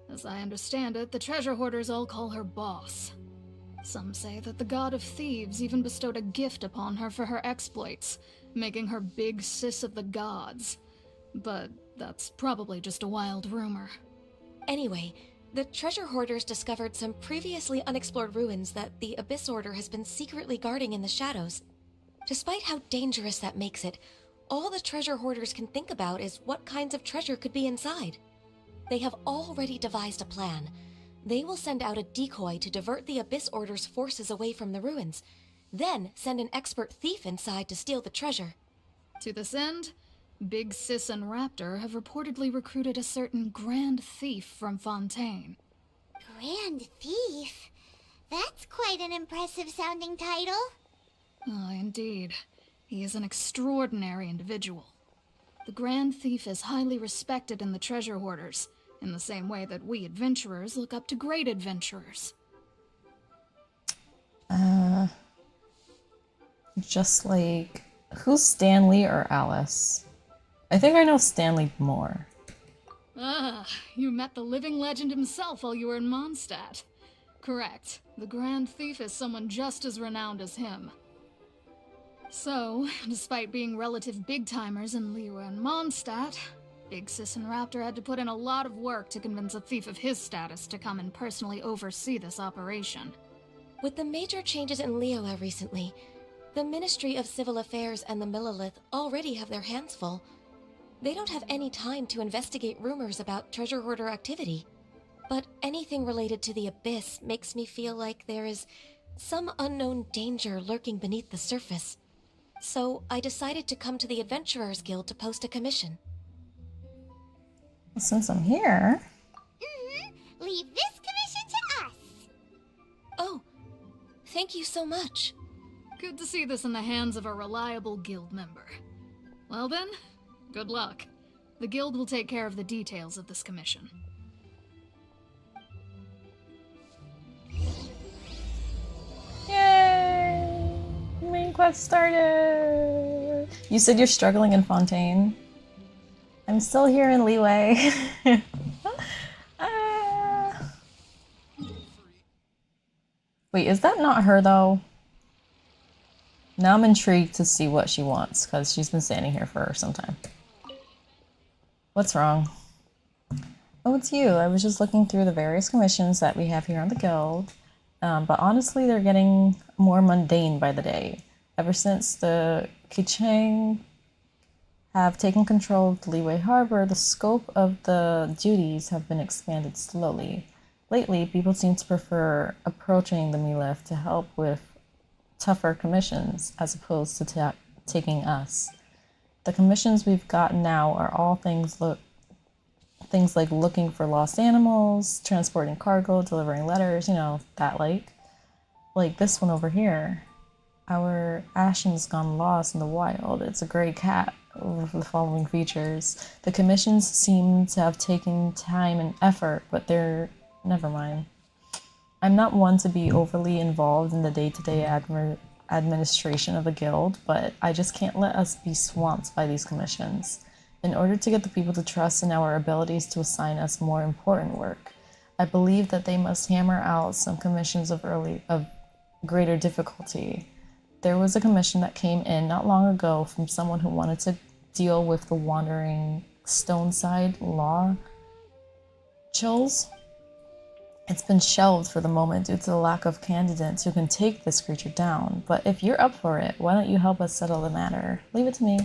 As I understand it, the treasure hoarders all call her boss. Some say that the god of thieves even bestowed a gift upon her for her exploits, making her Big Sis of the gods. But that's probably just a wild rumor. Anyway, the treasure hoarders discovered some previously unexplored ruins that the Abyss Order has been secretly guarding in the shadows. Despite how dangerous that makes it, all the treasure hoarders can think about is what kinds of treasure could be inside. They have already devised a plan. They will send out a decoy to divert the Abyss Order's forces away from the ruins, then send an expert thief inside to steal the treasure. To this end, Big Sis and Raptor have reportedly recruited a certain Grand Thief from Fontaine. Grand Thief? That's quite an impressive sounding title. Ah, indeed. He is an extraordinary individual. The Grand Thief is highly respected in the treasure hoarders, in the same way that we adventurers look up to great adventurers. Just like, who's Stanley or Alice? I think I know Stanley more. Ah, you met the living legend himself while you were in Mondstadt. Correct. The Grand Thief is someone just as renowned as him. So, despite being relative big-timers in Liyue and Mondstadt, Big Sis and Raptor had to put in a lot of work to convince a thief of his status to come and personally oversee this operation. With the major changes in Liyue recently, the Ministry of Civil Affairs and the Millelith already have their hands full. They don't have any time to investigate rumors about treasure hoarder activity. But anything related to the Abyss makes me feel like there is some unknown danger lurking beneath the surface. So I decided to come to the Adventurers Guild to post a commission. Well, since I'm here... Leave this commission to us! Oh, thank you so much. Good to see this in the hands of a reliable guild member. Well then, good luck. The guild will take care of the details of this commission. Yay! Main quest started! You said you're struggling in Fontaine? I'm still here in Liyue. Wait, is that not her though? Now I'm intrigued to see what she wants, because she's been standing here for some time. What's wrong? Oh, it's you. I was just looking through the various commissions that we have here on the guild. But honestly, they're getting more mundane by the day. Ever since the Kicheng have taken control of the Liyue Harbor, the scope of the duties have been expanded slowly. Lately, people seem to prefer approaching the Millelith to help with tougher commissions as opposed to taking us. The commissions we've got now are all things like looking for lost animals, transporting cargo, delivering letters, you know, that like this one over here. Our Ashen's gone lost in the wild. It's a gray cat with the following features. The commissions seem to have taken time and effort, but they're never mind. I'm not one to be overly involved in the day-to-day administration of the guild, but I just can't let us be swamped by these commissions. In order to get the people to trust in our abilities to assign us more important work, I believe that they must hammer out some commissions of greater difficulty. There was a commission that came in not long ago from someone who wanted to deal with the wandering Stoneside law chills. It's been shelved for the moment due to the lack of candidates who can take this creature down. But if you're up for it, why don't you help us settle the matter? Leave it to me.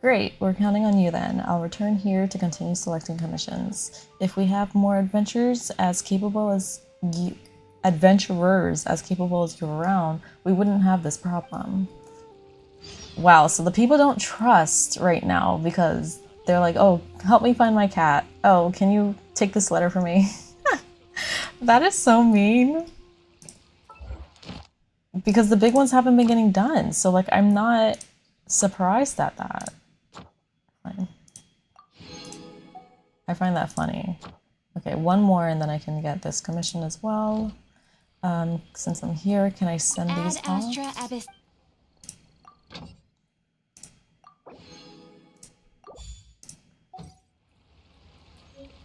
Great, we're counting on you then. I'll return here to continue selecting commissions. If we have more adventurers as capable as you around, we wouldn't have this problem. Wow, so the people don't trust right now because they're like, oh, help me find my cat. Oh, can you take this letter for me? That is so mean. Because the big ones haven't been getting done, so like I'm not surprised at that. Fine. I find that funny. Okay, one more and then I can get this commission as well. Since I'm here, can I send these off?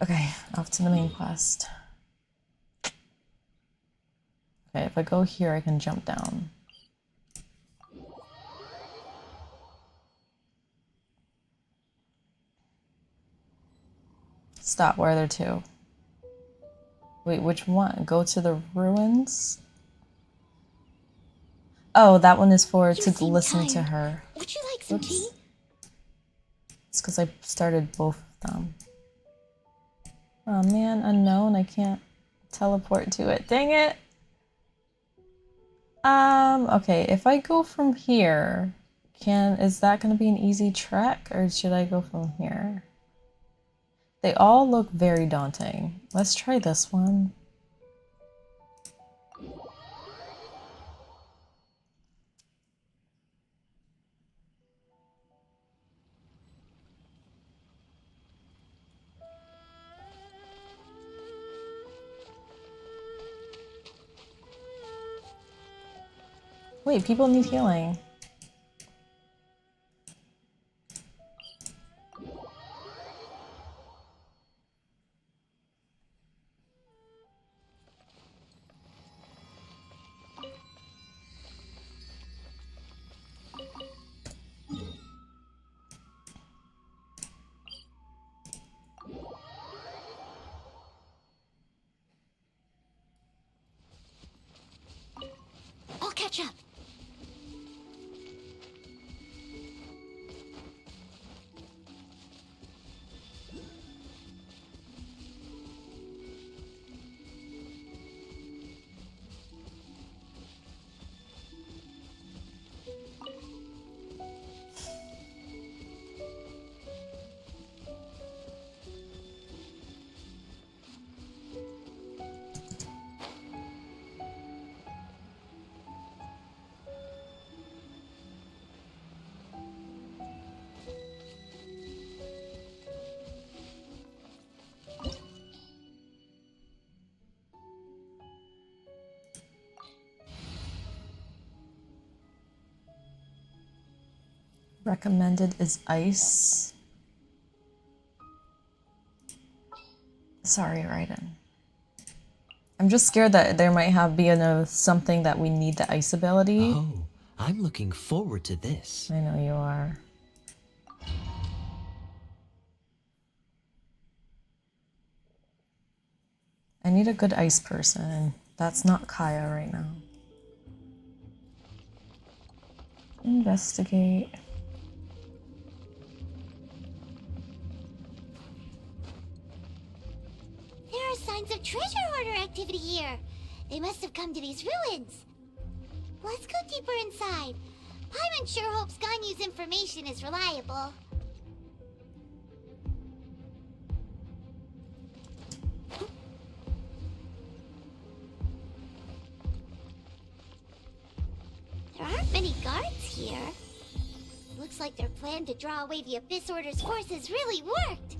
Okay, off to the main quest. Okay, if I go here, I can jump down. Stop, where are there two? Wait, which one? Go to the ruins? Oh, that one is for to listen to her. Would you like some tea? It's because I started both of them. Oh man, unknown, I can't teleport to it. Dang it! Okay, if I go from here, is that gonna be an easy trek, or should I go from here? They all look very daunting. Let's try this one. Wait, people need healing. I'll catch up. Recommended is ice. Sorry, Raiden. I'm just scared that there might be something that we need the ice ability. Oh, I'm looking forward to this. I know you are. I need a good ice person. That's not Kaya right now. Investigate. There are signs of treasure hoarder activity here. They must have come to these ruins. Let's go deeper inside. Paimon sure hopes Ganyu's information is reliable. There aren't many guards here. Looks like their plan to draw away the Abyss Order's forces really worked.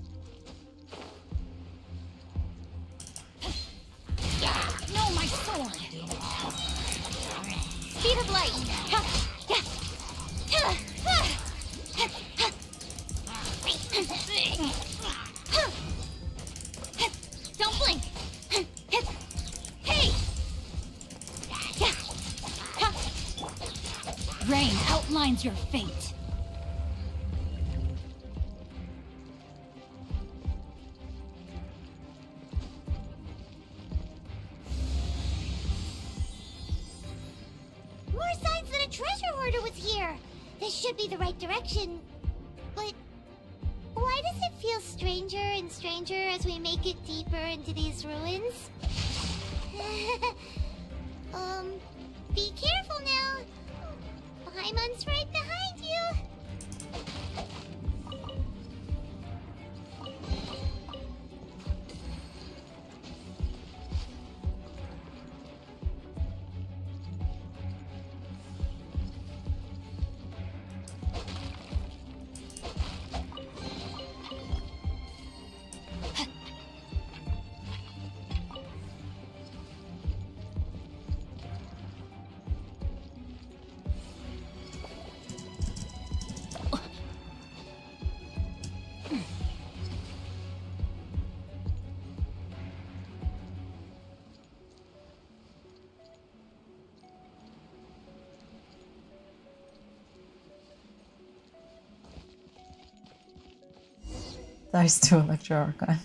No, my sword! Speed of light! Don't blink! Hey! Rain outlines your fate. treasure hoarder was here. This should be the right direction. But why does it feel stranger and stranger as we make it deeper into these ruins? Be careful now. Paimon's right behind you. Dice to Electro Archon.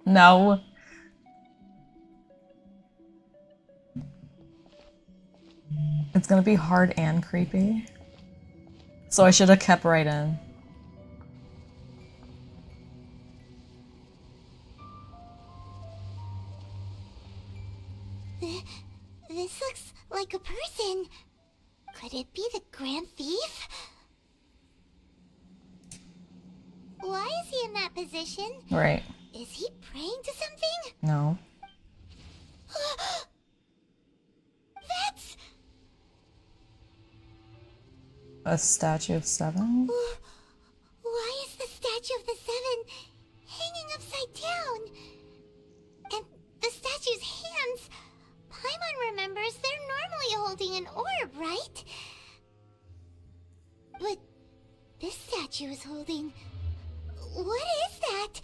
No. It's gonna be hard and creepy. So I should have kept right in. This looks like a person. Could it be the Grand Thief? Why is he in that position? Right. Is he praying to something? No. That's... A statue of 7? Why is the statue of the 7 hanging upside down? And the statue's hands... Paimon remembers they're normally holding an orb, right? But this statue is holding... What is that?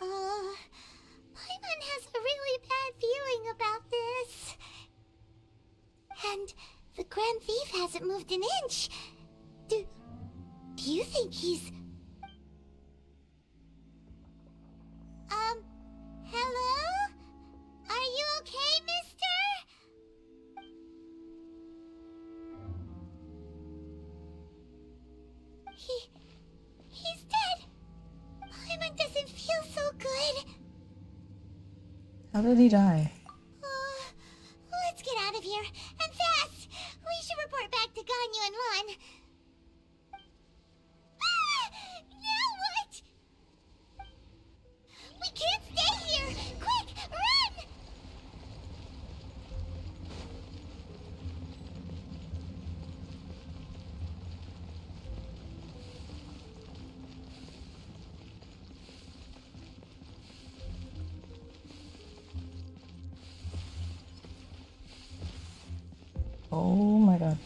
Paimon has a really bad feeling about this. And the Grand Thief hasn't moved an inch. Do you think he's... Hello? Are you okay, mister? He's dead. Paimon doesn't feel so good. How did he die? Let's get out of here, and fast! We should report back to Ganyu and Lan. Now what? We can't stay here! Quick, run! Oh my god.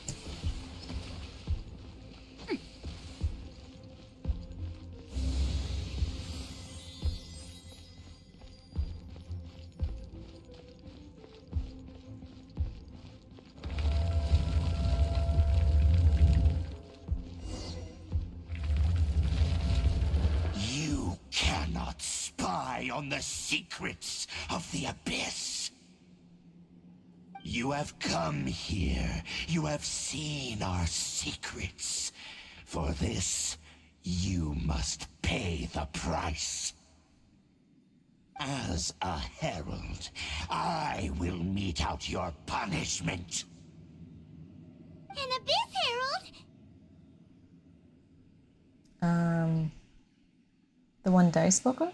You cannot spy on the secrets of the Abyss. You have come here. You have seen our secrets. For this, you must pay the price. As a herald, I will mete out your punishment. An Abyss Herald? The one Dice spoke of?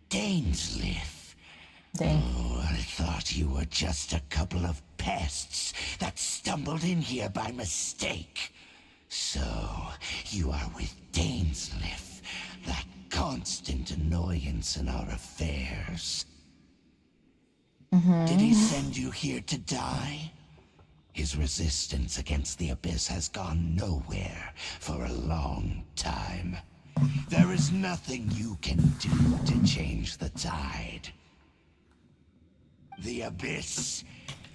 Dainsleif. Dang. Oh, I thought you were just a couple of pests that stumbled in here by mistake. So, you are with Dainsleif, that constant annoyance in our affairs. Did he send you here to die? His resistance against the Abyss has gone nowhere for a long time. There is nothing you can do to change the tide. The Abyss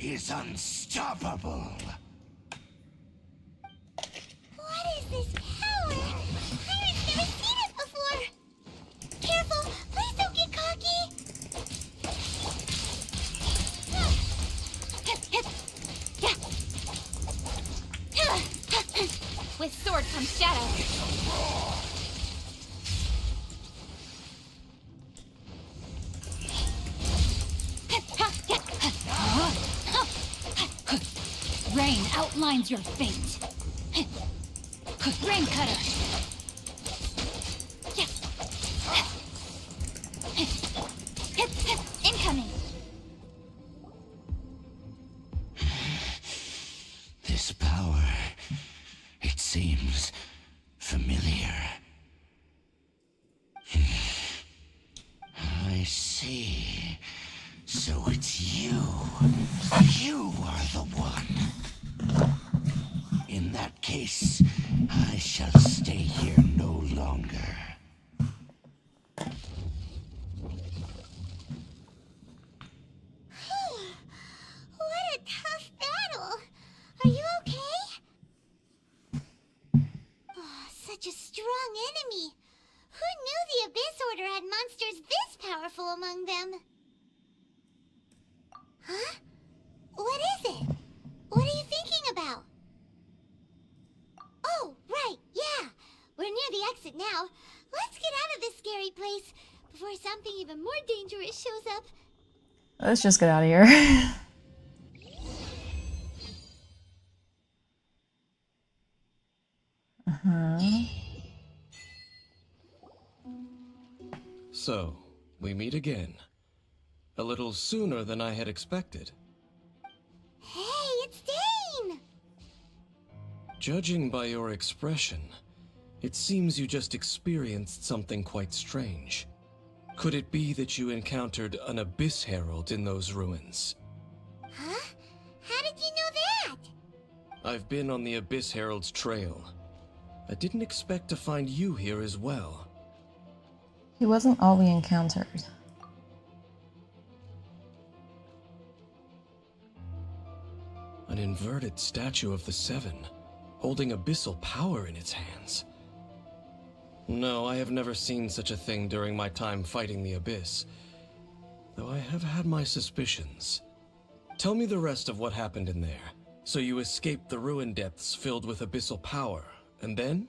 is unstoppable. What is this power? Pirate's never seen it before. Careful, please don't get cocky. Yeah. comes Shadow. Rain outlines your fate. Rain Cutter. Incoming. This power, it seems familiar. I see. So it's you. You are the one. In that case, I shall stay here no longer. What a tough battle. Are you okay? Oh, such a strong enemy. Who knew the Abyss Order had monsters this powerful among them? Huh? What is it? What are you thinking about? Oh, right, yeah. We're near the exit now. Let's get out of this scary place before something even more dangerous shows up. Let's just get out of here. So, we meet again. A little sooner than I had expected. Hey, it's Dane! Judging by your expression, it seems you just experienced something quite strange. Could it be that you encountered an Abyss Herald in those ruins? Huh? How did you know that? I've been on the Abyss Herald's trail. I didn't expect to find you here as well. He wasn't all we encountered. An inverted statue of the Seven, holding abyssal power in its hands. No, I have never seen such a thing during my time fighting the Abyss, though I have had my suspicions. Tell me the rest of what happened in there. So you escaped the ruin depths filled with abyssal power, and then?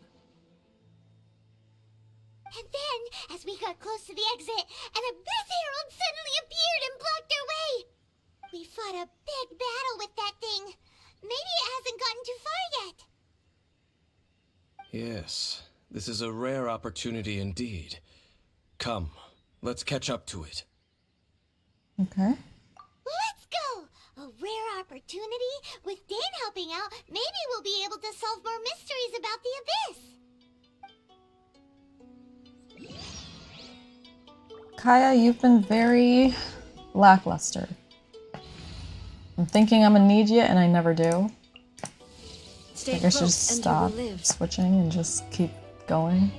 And then, as we got close to the exit, an Abyss Herald suddenly appeared and blocked our way! We fought a big battle with that thing. Maybe it hasn't gotten too far yet. Yes, this is a rare opportunity indeed. Come, let's catch up to it. Okay. Let's go! A rare opportunity? With Dane helping out, maybe we'll be able to solve more mysteries about the Abyss. Kaya, you've been very lackluster. I'm thinking I'm gonna need you, and I never do. Stay Like I should close just and stop you will live. switching and just keep going.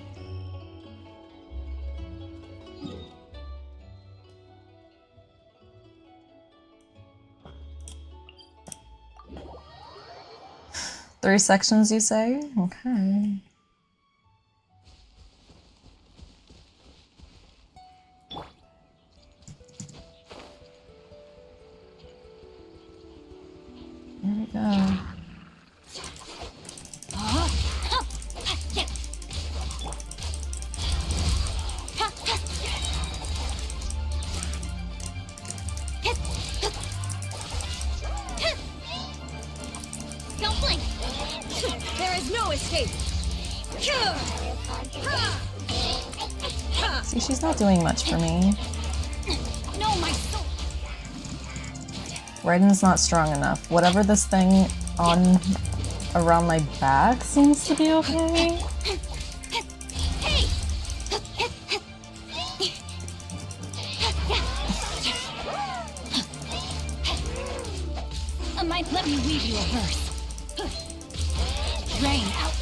Three sections, you say? Okay. There we go. Don't blink! There is no escape! See, she's not doing much for me. No, my soul! Raiden's not strong enough. Whatever this thing on around my back seems to be okay. Hey! Might let me weave you a verse. Rain out.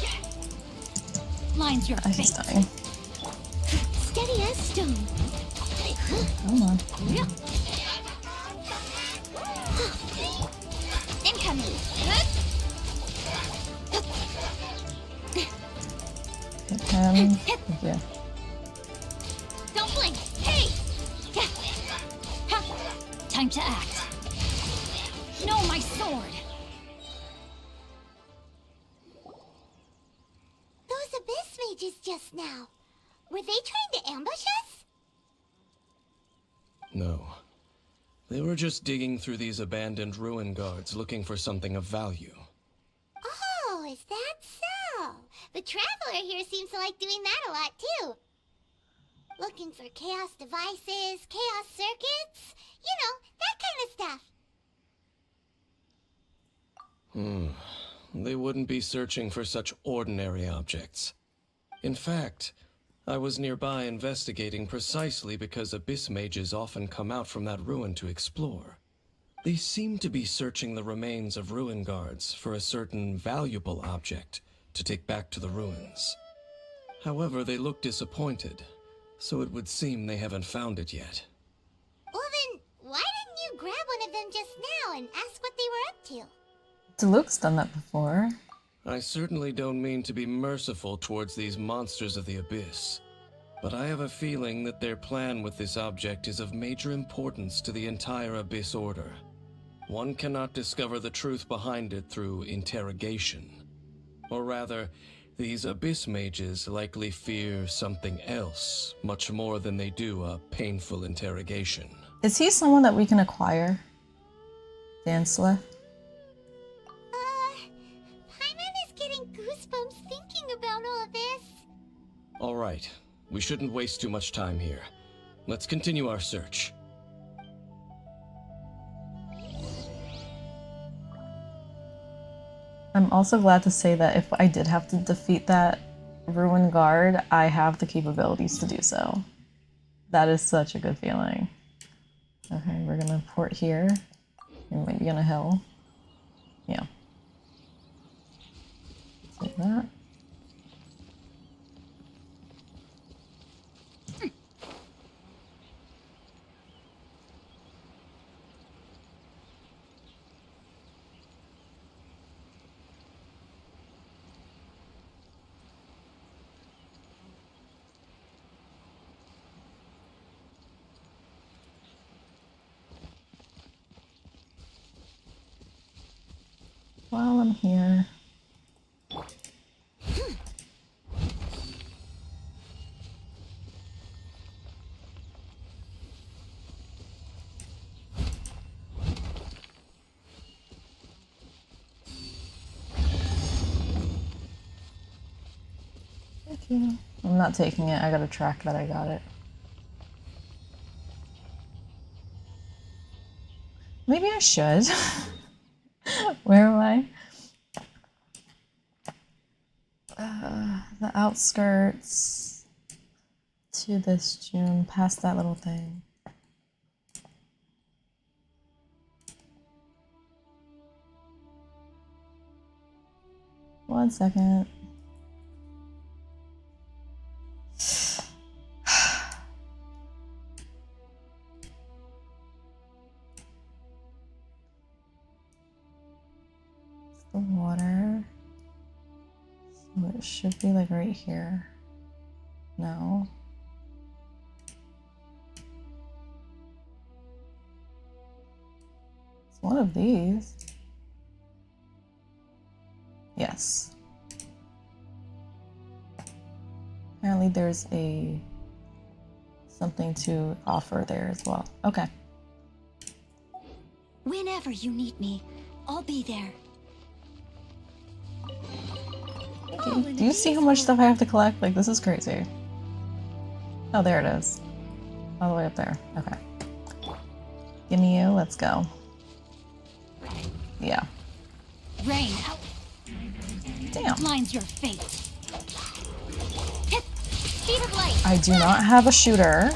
Lines your He's fate. dying. Steady as stone. Come on. Incoming. Hit him. Thank you. Don't blink. Hey! Time to act. No, my sword. mages just now? Were they trying to ambush us? No. They were just digging through these abandoned ruin guards looking for something of value. Oh, is that so? The Traveler here seems to like doing that a lot too. Looking for chaos devices, chaos circuits, you know, that kind of stuff. They wouldn't be searching for such ordinary objects. In fact, I was nearby investigating precisely because abyss mages often come out from that ruin to explore. They seem to be searching the remains of ruin guards for a certain valuable object to take back to the ruins. However, they look disappointed, so it would seem they haven't found it yet. Well then, why didn't you grab one of them just now and ask what they were up to? Diluc's done that before. I certainly don't mean to be merciful towards these monsters of the abyss, but I have a feeling that their plan with this object is of major importance to the entire Abyss Order. One cannot discover the truth behind it through interrogation. Or rather, these Abyss mages likely fear something else, much more than they do a painful interrogation. Is he someone that we can acquire? Dainsleif? Paimon is getting goosebumps thinking about all of this. All right, we shouldn't waste too much time here. Let's continue our search. I'm also glad to say that if I did have to defeat that ruin guard, I have the capabilities to do so. That is such a good feeling. Okay, we're gonna port here. We might be on a hill. Yeah. Like that. While I'm here. Thank you. I'm not taking it. I gotta track that I got it. Maybe I should. Where am I? The outskirts to this June, past that little thing. One second. The water, so it should be like right here. No. It's one of these. Yes. Apparently there's something to offer there as well. Okay. Whenever you need me, I'll be there. Do you see how much stuff I have to collect? Like, this is crazy. Oh, there it is. All the way up there. Okay. Give me you. Let's go. Yeah. Rain out. Damn. Mine's your fate. Hit! Speed of light! I do not have a shooter.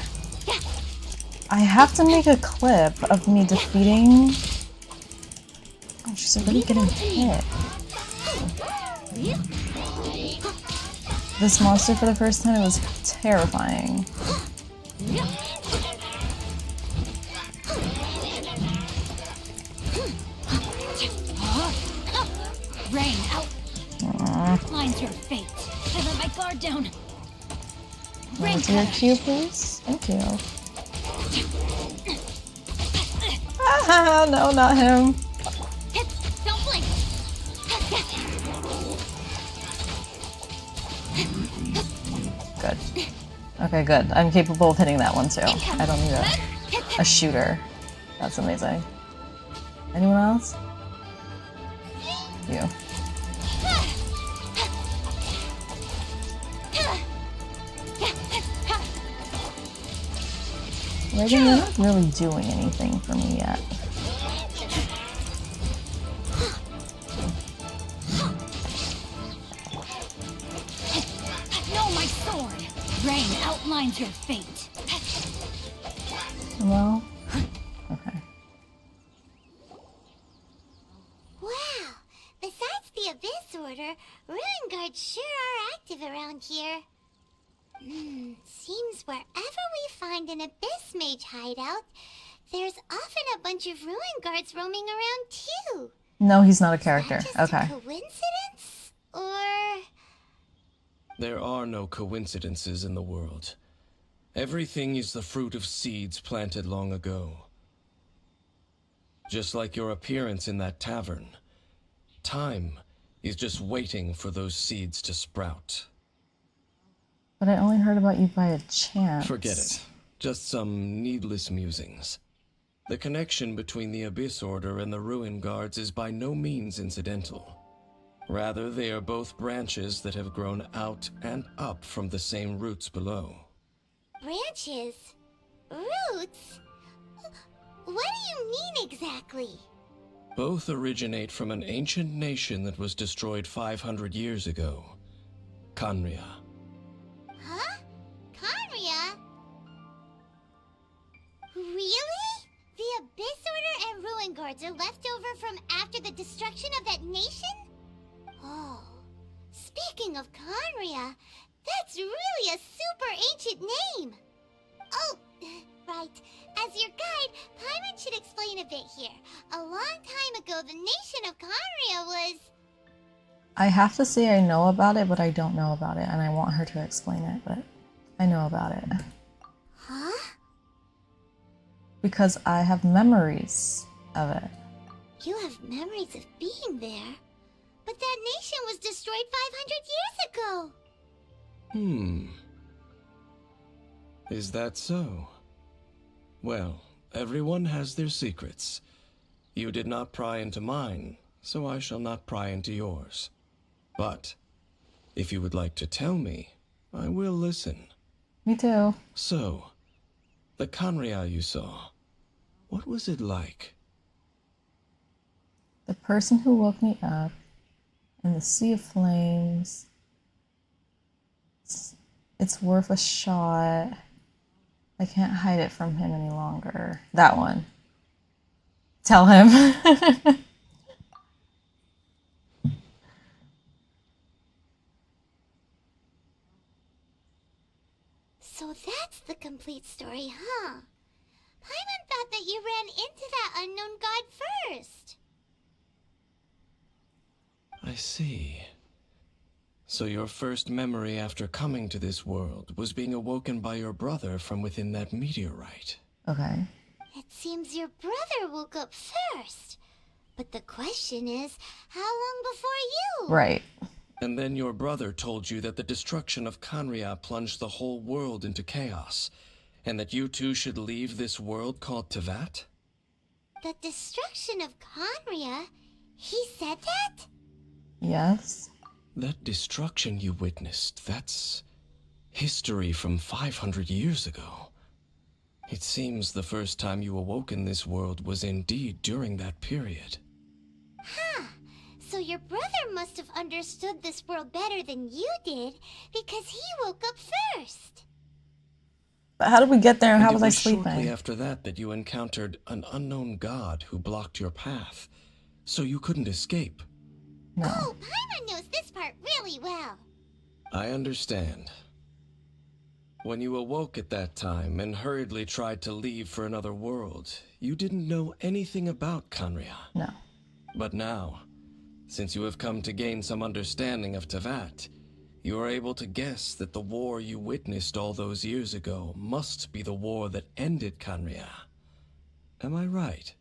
I have to make a clip of me defeating... Oh, she's already getting hit. This monster for the first time, it was terrifying. Rain out. Mine's your fate. I let my guard down. Rain to your cue, please. Thank you. Ah, no, not him. Hit! Don't blink! Good. Okay, good. I'm capable of hitting that one too. I don't need a shooter. That's amazing. Anyone else? You. Reagan, you're not really doing anything for me yet. No, my sword! Rain outlines your fate. Well, okay. Wow! Besides the Abyss Order, Ruin Guards sure are active around here. Seems wherever we find an Abyss Mage hideout, there's often a bunch of Ruin Guards roaming around too. No, he's not a character. Is that just Okay. a coincidence? Or... There are no coincidences in the world. Everything is the fruit of seeds planted long ago. Just like your appearance in that tavern, time is just waiting for those seeds to sprout. But I only heard about you by a chance. Forget it. Just some needless musings. The connection between the Abyss Order and the Ruin Guards is by no means incidental. Rather, they are both branches that have grown out and up from the same roots below. branches? Roots? What do you mean exactly? Both originate from an ancient nation that was destroyed 500 years ago. Khaenri'ah. Huh? Khaenri'ah? Really? The Abyss Order and Ruin Guards are left over from after the destruction of that nation? Oh, speaking of Khaenri'ah, that's really a super ancient name. Oh, right. As your guide, Paimon should explain a bit here. A long time ago, the nation of Khaenri'ah was... I have to say I know about it, but I don't know about it, and I want her to explain it, but I know about it. Huh? Because I have memories of it. You have memories of being there. But that nation was destroyed 500 years ago. Is that so? Well, everyone has their secrets. You did not pry into mine, so I shall not pry into yours. But, if you would like to tell me, I will listen. Me too. So, the Khaenri'ah you saw, what was it like? The person who woke me up in the Sea of Flames. It's worth a shot. I can't hide it from him any longer. That one. Tell him. So that's the complete story, huh? Paimon thought that you ran into that unknown god first. I see. So your first memory after coming to this world was being awoken by your brother from within that meteorite. Okay. It seems your brother woke up first. But the question is, how long before you? Right. And then your brother told you that the destruction of Khaenri'ah plunged the whole world into chaos, and that you two should leave this world called Teyvat? The destruction of Khaenri'ah? He said that? Yes. That destruction you witnessed, that's history from 500 years ago. It seems the first time you awoke in this world was indeed during that period. Huh. So your brother must have understood this world better than you did, because he woke up first. But how did we get there and how was I Shortly sleeping? after that you encountered an unknown god who blocked your path, so you couldn't escape. No. Oh, Paimon knows this part really well. I understand. When you awoke at that time and hurriedly tried to leave for another world, you didn't know anything about Khaenri'ah. No. But now, since you have come to gain some understanding of Teyvat, you are able to guess that the war you witnessed all those years ago must be the war that ended Khaenri'ah. Am I right?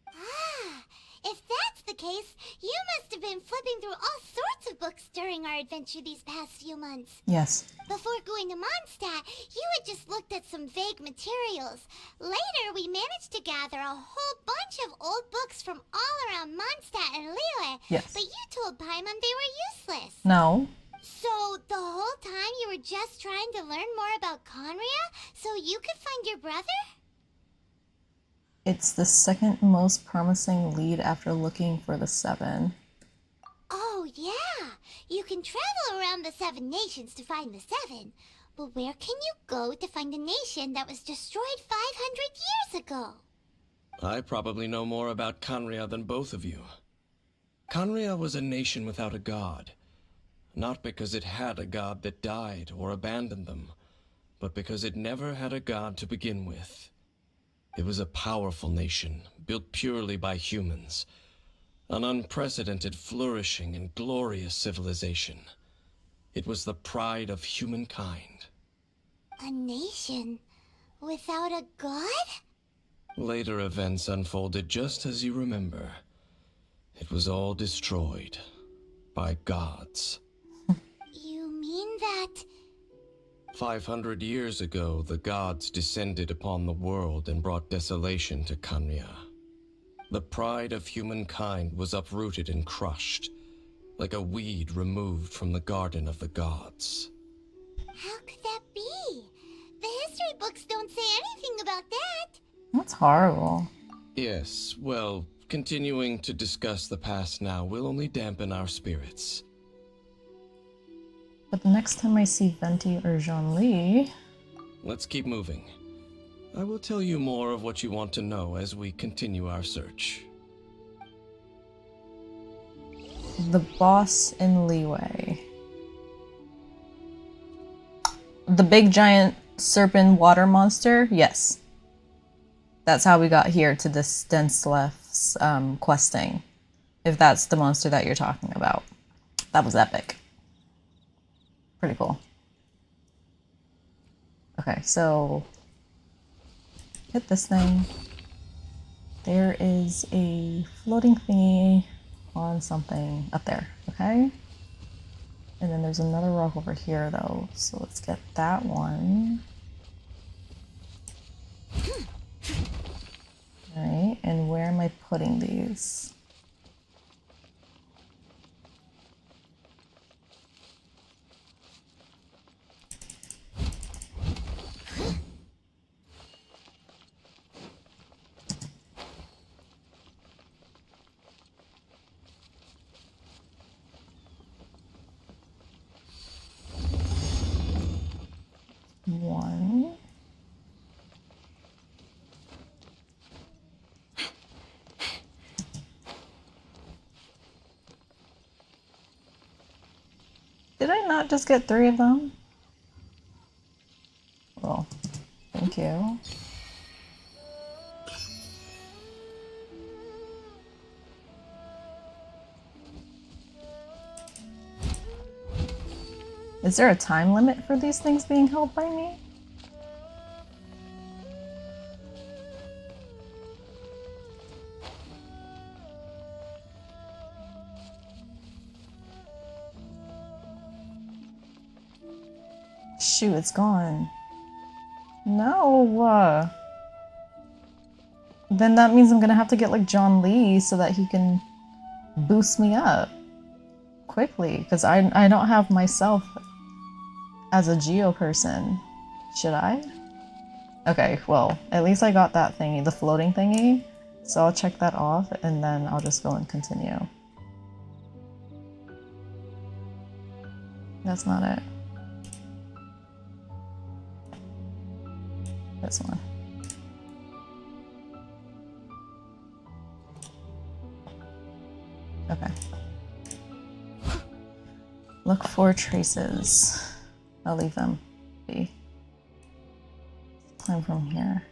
Ah, if that's the case, you must have been flipping through all sorts of books during our adventure these past few months. Yes. Before going to Mondstadt, you had just looked at some vague materials. Later, we managed to gather a whole bunch of old books from all around Mondstadt and Liyue. Yes. But you told Paimon they were useless. No. So, the whole time you were just trying to learn more about Conria so you could find your brother? It's the second most promising lead after looking for the 7. Oh, yeah. You can travel around the 7 nations to find the 7. But where can you go to find a nation that was destroyed 500 years ago? I probably know more about Conria than both of you. Conria was a nation without a god. Not because it had a god that died or abandoned them, but because it never had a god to begin with. It was a powerful nation, built purely by humans. An unprecedented, flourishing, and glorious civilization. It was the pride of humankind. A nation without a god? Later events unfolded just as you remember. It was all destroyed by gods. You mean that... 500 years ago, the gods descended upon the world and brought desolation to Conria. The pride of humankind was uprooted and crushed, like a weed removed from the garden of the gods. How could that be? The history books don't say anything about that. That's horrible. Yes, well, continuing to discuss the past now will only dampen our spirits. But the next time I see Venti or Jean-Li... Let's keep moving. I will tell you more of what you want to know as we continue our search. The boss in Liyue. The big giant serpent water monster? Yes. That's how we got here to this Dainsleif's questing. If that's the monster that you're talking about. That was epic. Pretty cool. Okay, so hit this thing. There is a floating thingy on something up there, okay? And then there's another rock over here though, so let's get that one. Alright, and where am I putting these? One. Did I not just get 3 of them? Well, thank you. Is there a time limit for these things being held by me? Shoot, it's gone. No. Then that means I'm gonna have to get like Jean-Li so that he can boost me up quickly, because I don't have myself as a Geo person. Should I? Okay, well, at least I got that thingy, the floating thingy. So I'll check that off and then I'll just go and continue. That's not it. This one. Okay. Look for traces. I'll leave them be. Climb from here.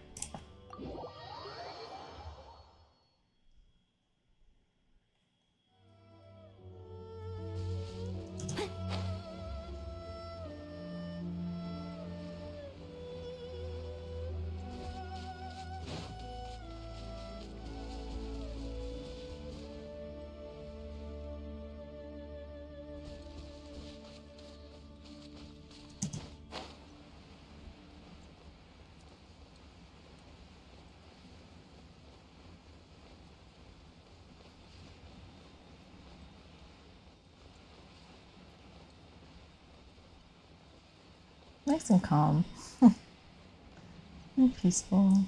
Nice and calm. And peaceful.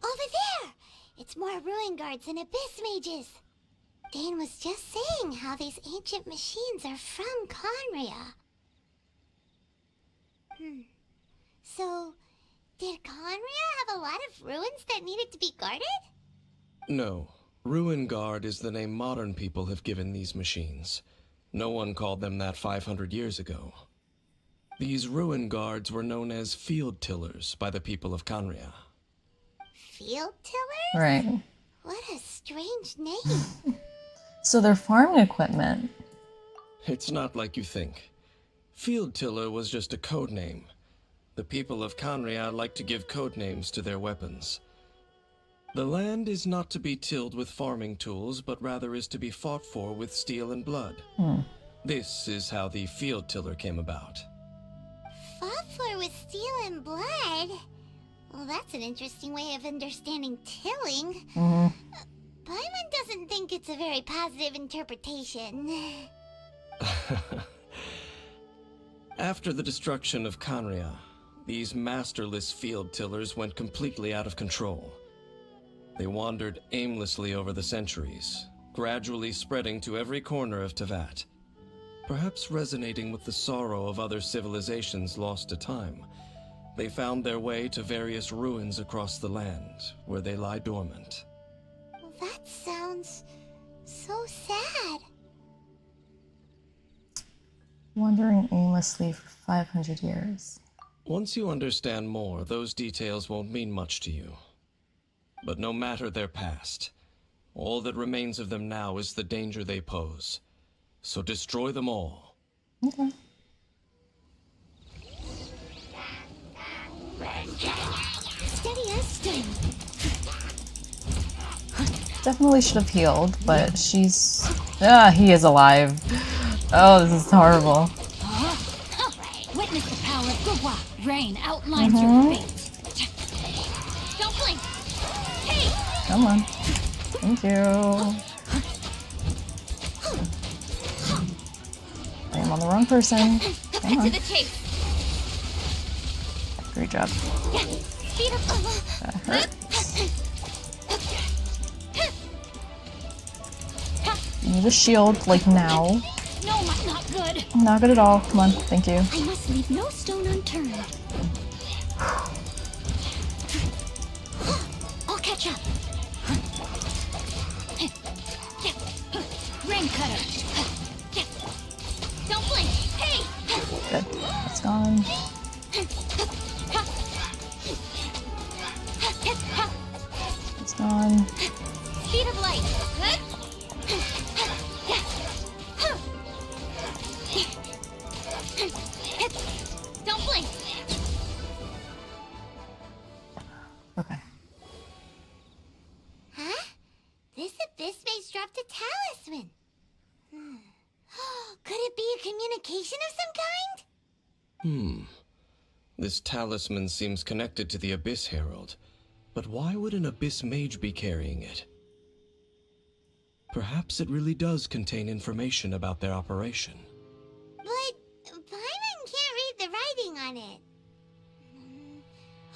Over there! It's more ruin guards and abyss mages. Dane was just saying how these ancient machines are from Conria. So, did Conria have a lot of ruins that needed to be guarded? No. Ruin Guard is the name modern people have given these machines. No one called them that 500 years ago. These Ruin Guards were known as Field Tillers by the people of Conria. Field tillers? Right. What a strange name. So they're farming equipment. It's not like you think. Field Tiller was just a code name. The people of Conria like to give code names to their weapons. The land is not to be tilled with farming tools, but rather is to be fought for with steel and blood. This is how the Field Tiller came about. Fought for with steel and blood? Well, that's an interesting way of understanding tilling. Paimon doesn't think it's a very positive interpretation. After the destruction of Conria, these masterless field tillers went completely out of control. They wandered aimlessly over the centuries, gradually spreading to every corner of Teyvat. Perhaps resonating with the sorrow of other civilizations lost to time, they found their way to various ruins across the land, where they lie dormant. That sounds so sad. Wandering aimlessly for 500 years. Once you understand more, those details won't mean much to you. But no matter their past, all that remains of them now is the danger they pose. So destroy them all. Okay. Steady as stone. Definitely should have healed, but she's... Ah, he is alive. Oh, this is horrible. Witness the power of Gugwa. Rain outlines your fate. Don't blink. Hey! Come on. Thank you. I am on the wrong person. Come on. To the chase. Great job. Speed up. That hurts. You need a shield, like now. No, not good. Not good at all. Come on. Thank you. I must leave no stone unturned. I'll catch up. Rain cutter. Don't blink. Hey! Good. It's gone. It's gone. Speed of light. Don't blink. Okay. Huh? This abyss mage dropped a talisman. Could it be a communication of some kind? This talisman seems connected to the Abyss Herald. But why would an Abyss Mage be carrying it? Perhaps it really does contain information about their operation. But Paimon can't read the writing on it.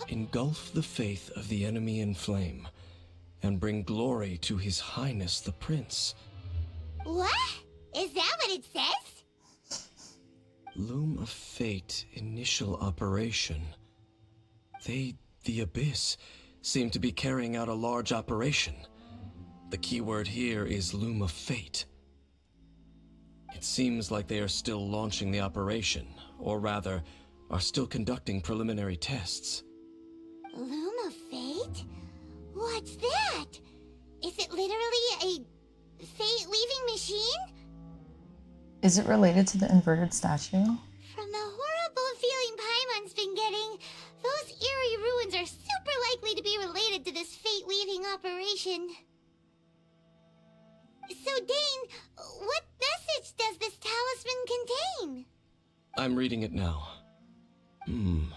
Engulf the faith of the enemy in flame, and bring glory to His Highness the Prince. What? Is that what it says? Loom of Fate initial operation. They, the Abyss, seem to be carrying out a large operation. The keyword here is Loom of Fate. It seems like they are still launching the operation, or rather, are still conducting preliminary tests. Loom of Fate? What's that? Is it literally a fate-weaving machine? Is it related to the inverted statue? From the horrible feeling Paimon's been getting, those eerie ruins are super likely to be related to this fate-weaving operation. I'm reading it now. An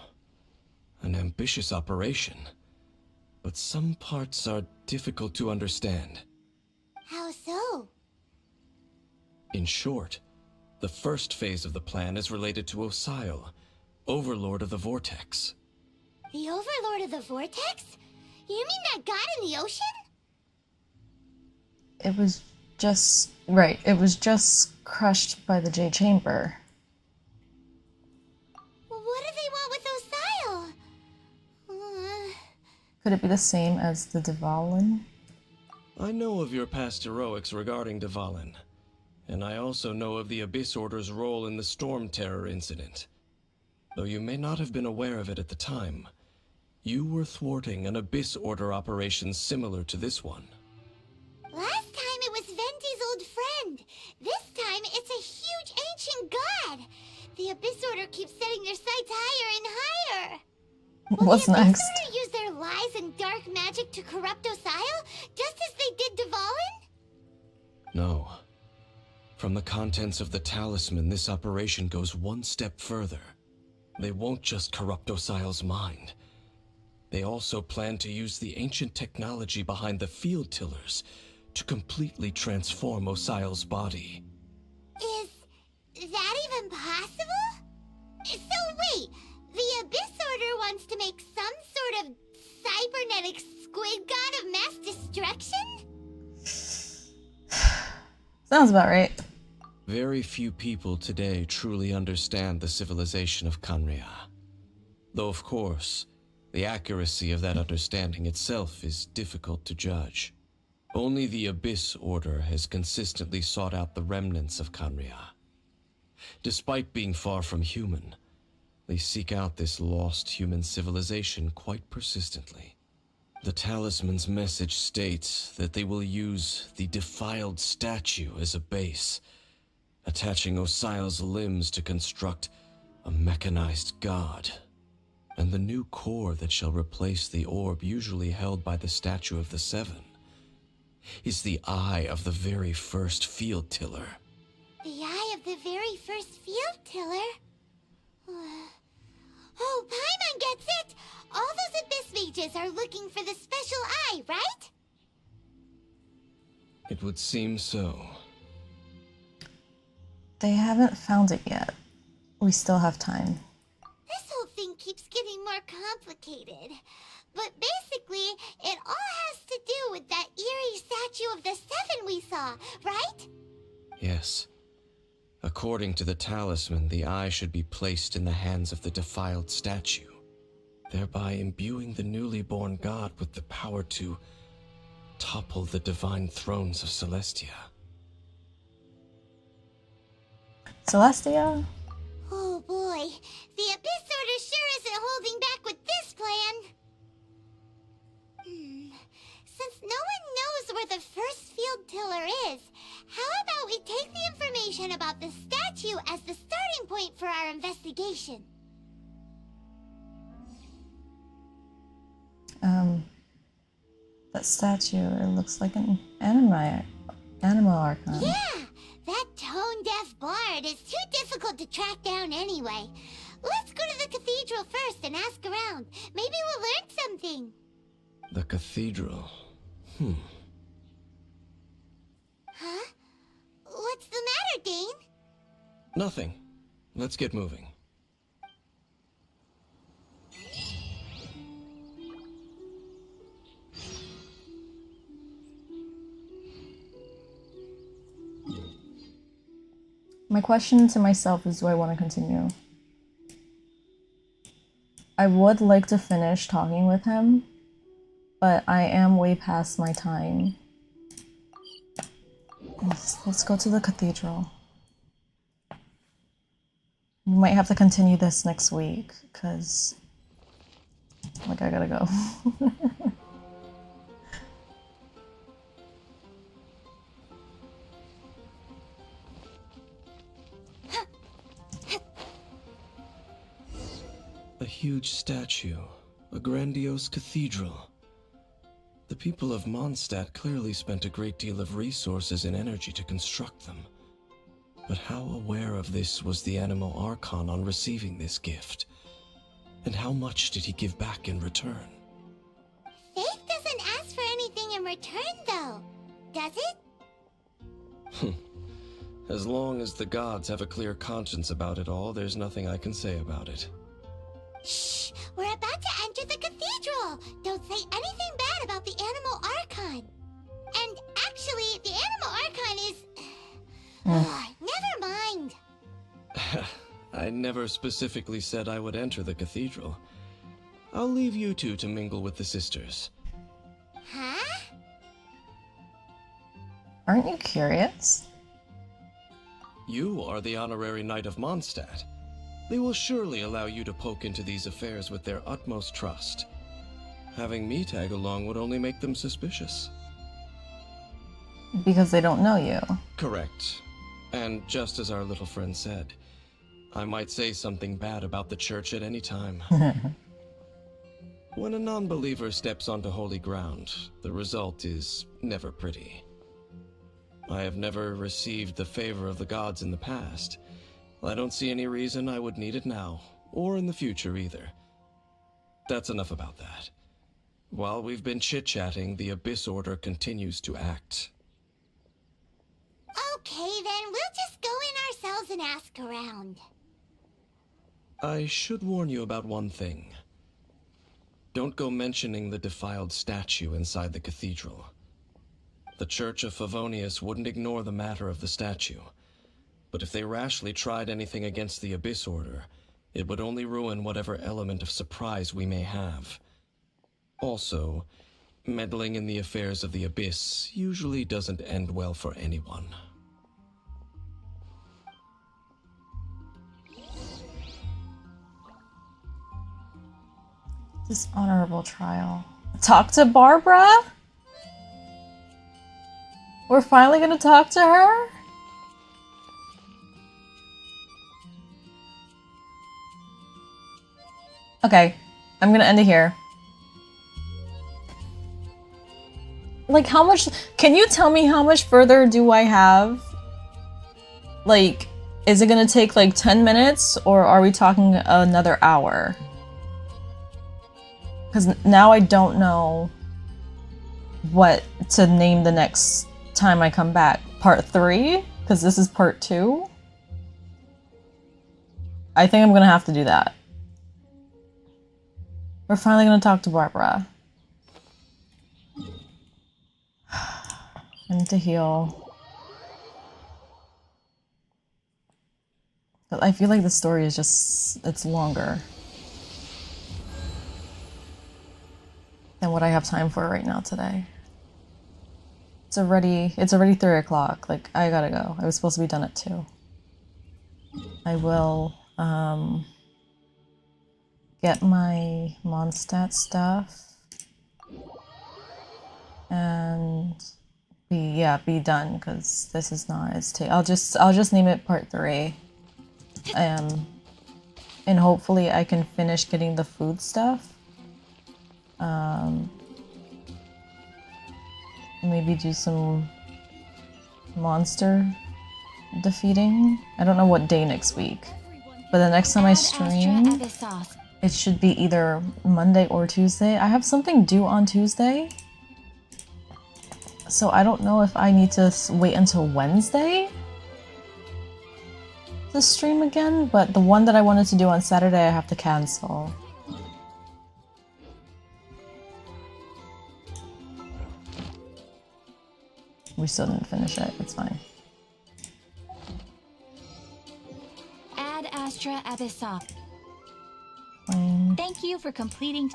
ambitious operation. But some parts are difficult to understand. How so? In short, the first phase of the plan is related to Osile, Overlord of the Vortex. The Overlord of the Vortex? You mean that god in the ocean? It was just... Right, it was just crushed by the J Chamber. What do they want with Osile? Could it be the same as the Dvalin? I know of your past heroics regarding Dvalin, and I also know of the Abyss Order's role in the Storm Terror incident. Though you may not have been aware of it at the time, you were thwarting an Abyss Order operation similar to this one. Last time it was Venti's old friend. This time it's a huge ancient god. The Abyss Order keeps setting their sights higher and higher. What's Will the next? Abyss Order use their lies and dark magic to corrupt Osile, just as they did Dvalin? No. From the contents of the talisman, this operation goes one step further. They won't just corrupt Osile's mind. They also plan to use the ancient technology behind the field tillers to completely transform Osile's body. Is that even possible? So wait, the Abyss Order wants to make some sort of cybernetic squid god of mass destruction? Sounds about right. Very few people today truly understand the civilization of Khaenri'ah. Though of course, the accuracy of that understanding itself is difficult to judge. Only the Abyss Order has consistently sought out the remnants of Khaenri'ah. Despite being far from human, they seek out this lost human civilization quite persistently. The talisman's message states that they will use the defiled statue as a base, attaching Osile's limbs to construct a mechanized god. And the new core that shall replace the orb usually held by the Statue of the Seven is the eye of the very first field tiller. The eye of the very first field tiller? Oh, Paimon gets it! All those Abyss mages are looking for the special eye, right? It would seem so. They haven't found it yet. We still have time. This whole thing keeps getting more complicated. But basically, it all has to do with that eerie statue of the Seven we saw, right? Yes. According to the talisman, the eye should be placed in the hands of the defiled statue, thereby imbuing the newly born god with the power to topple the divine thrones of Celestia. Celestia? Oh boy, the Abyss Order sure isn't holding back with this plan. Since no one knows where the first field tiller is, how about we take the information about the statue as the starting point for our investigation? That statue, it looks like an animal archon. Yeah, that tone-deaf bard is too difficult to track down anyway. Let's go to the cathedral first and ask around. Maybe we'll learn something. The cathedral. Huh? What's the matter, Dane? Nothing. Let's get moving. My question to myself is, do I want to continue? I would like to finish talking with him, but I am way past my time. Let's go to the cathedral. We might have to continue this next week, because like I gotta go. A huge statue, a grandiose cathedral. The people of Mondstadt clearly spent a great deal of resources and energy to construct them. But how aware of this was the Animo Archon on receiving this gift? And how much did he give back in return? Faith doesn't ask for anything in return, though, does it? As long as the gods have a clear conscience about it all, there's nothing I can say about it. Shh! We're about to enter the cathedral! Don't say anything bad about the Animal Archon! And actually, the Animal Archon is... never mind! I never specifically said I would enter the cathedral. I'll leave you two to mingle with the sisters. Huh? Aren't you curious? You are the honorary knight of Mondstadt. They will surely allow you to poke into these affairs with their utmost trust. Having me tag along would only make them suspicious. Because they don't know you. Correct. And just as our little friend said, I might say something bad about the church at any time. When a non-believer steps onto holy ground, the result is never pretty. I have never received the favor of the gods in the past. I don't see any reason I would need it now, or in the future either. That's enough about that. While we've been chit-chatting, the Abyss Order continues to act. Okay, then we'll just go in ourselves and ask around. I should warn you about one thing. Don't go mentioning the defiled statue inside the cathedral. The Church of Favonius wouldn't ignore the matter of the statue, but if they rashly tried anything against the Abyss Order, it would only ruin whatever element of surprise we may have. Also, meddling in the affairs of the Abyss usually doesn't end well for anyone. Dishonorable trial. Talk to Barbara? We're finally gonna talk to her? Okay, I'm gonna end it here. Like, how much... Can you tell me how much further do I have? Like, is it gonna take like 10 minutes or are we talking another hour? Because now I don't know what to name the next time I come back. Part 3? Because this is part 2? I think I'm gonna have to do that. We're finally gonna talk to Barbara. I need to heal. But I feel like the story is just... it's longer than what I have time for right now today. It's already 3 o'clock. Like, I gotta go. I was supposed to be done at 2. I will get my Mondstadt stuff and be done, because this is not as I'll just name it part 3. And hopefully I can finish getting the food stuff. Maybe do some monster defeating. I don't know what day next week, but the next time I stream, it should be either Monday or Tuesday. I have something due on Tuesday, so I don't know if I need to wait until Wednesday to stream again, but the one that I wanted to do on Saturday I have to cancel. We still didn't finish it, it's fine. Ad Astra Abyssop. Fine. Thank you for completing.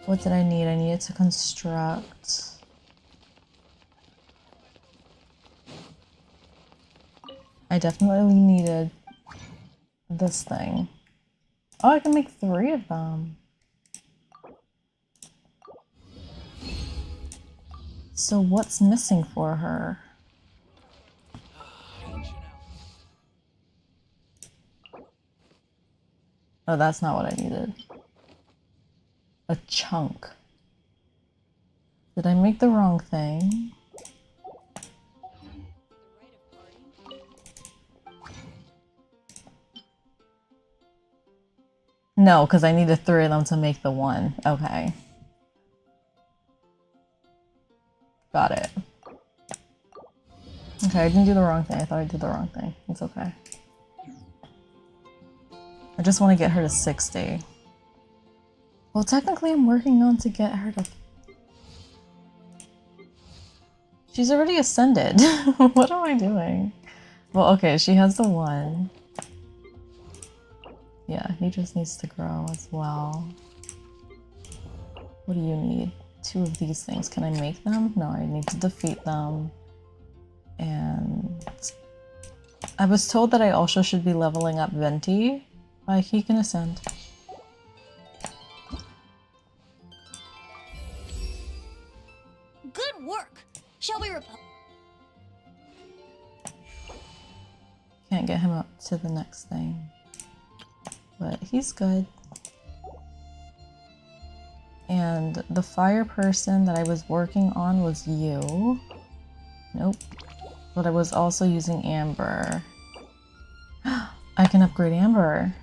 What did I need? I needed to construct... I definitely needed this thing. Oh, I can make 3 of them. So what's missing for her? Oh, that's not what I needed. A chunk. Did I make the wrong thing? No, because I needed 3 of them to make the 1. Okay. Got it. Okay, I didn't do the wrong thing. I thought I did the wrong thing. It's okay. I just want to get her to 60. Well, technically I'm working on to get her to... She's already ascended. What am I doing? Well, okay, she has the 1. Yeah, he just needs to grow as well. What do you need? 2 of these things. Can I make them? No, I need to defeat them. And I was told that I also should be leveling up Venti. Like, he can ascend. Good work. Shall we Can't get him up to the next thing. But he's good. And the fire person that I was working on was you. Nope. But I was also using Amber. I can upgrade Amber.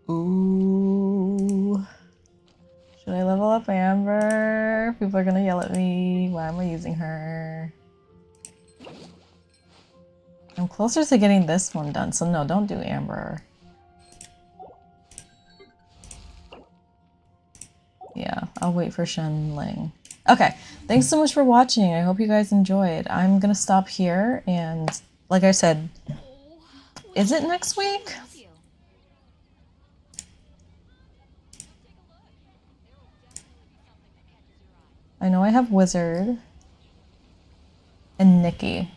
Ooh. Should I level up Amber? People are gonna yell at me. Why am I using her? I'm closer to getting this one done, so no, don't do Amber. Yeah, I'll wait for Shen Ling. Okay, thanks so much for watching. I hope you guys enjoyed. I'm gonna stop here, and like I said, is it next week? I know I have Wizard and Nikki.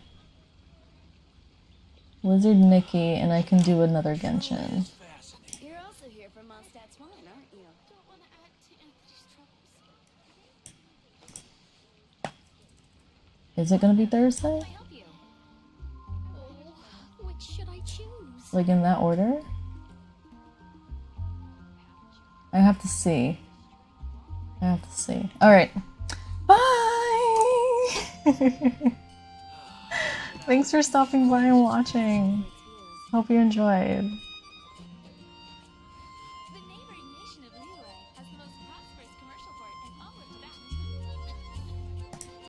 Wizard, Nikki, and I can do another Genshin. You're also here for Mondstadt's wine, aren't you? Don't want to add to Anthony's troubles. Is it gonna be Thursday? Can I help you? Oh, which should I choose? Like in that order? I have to see. I have to see. Alright. Bye! Thanks for stopping by and watching. Hope you enjoyed.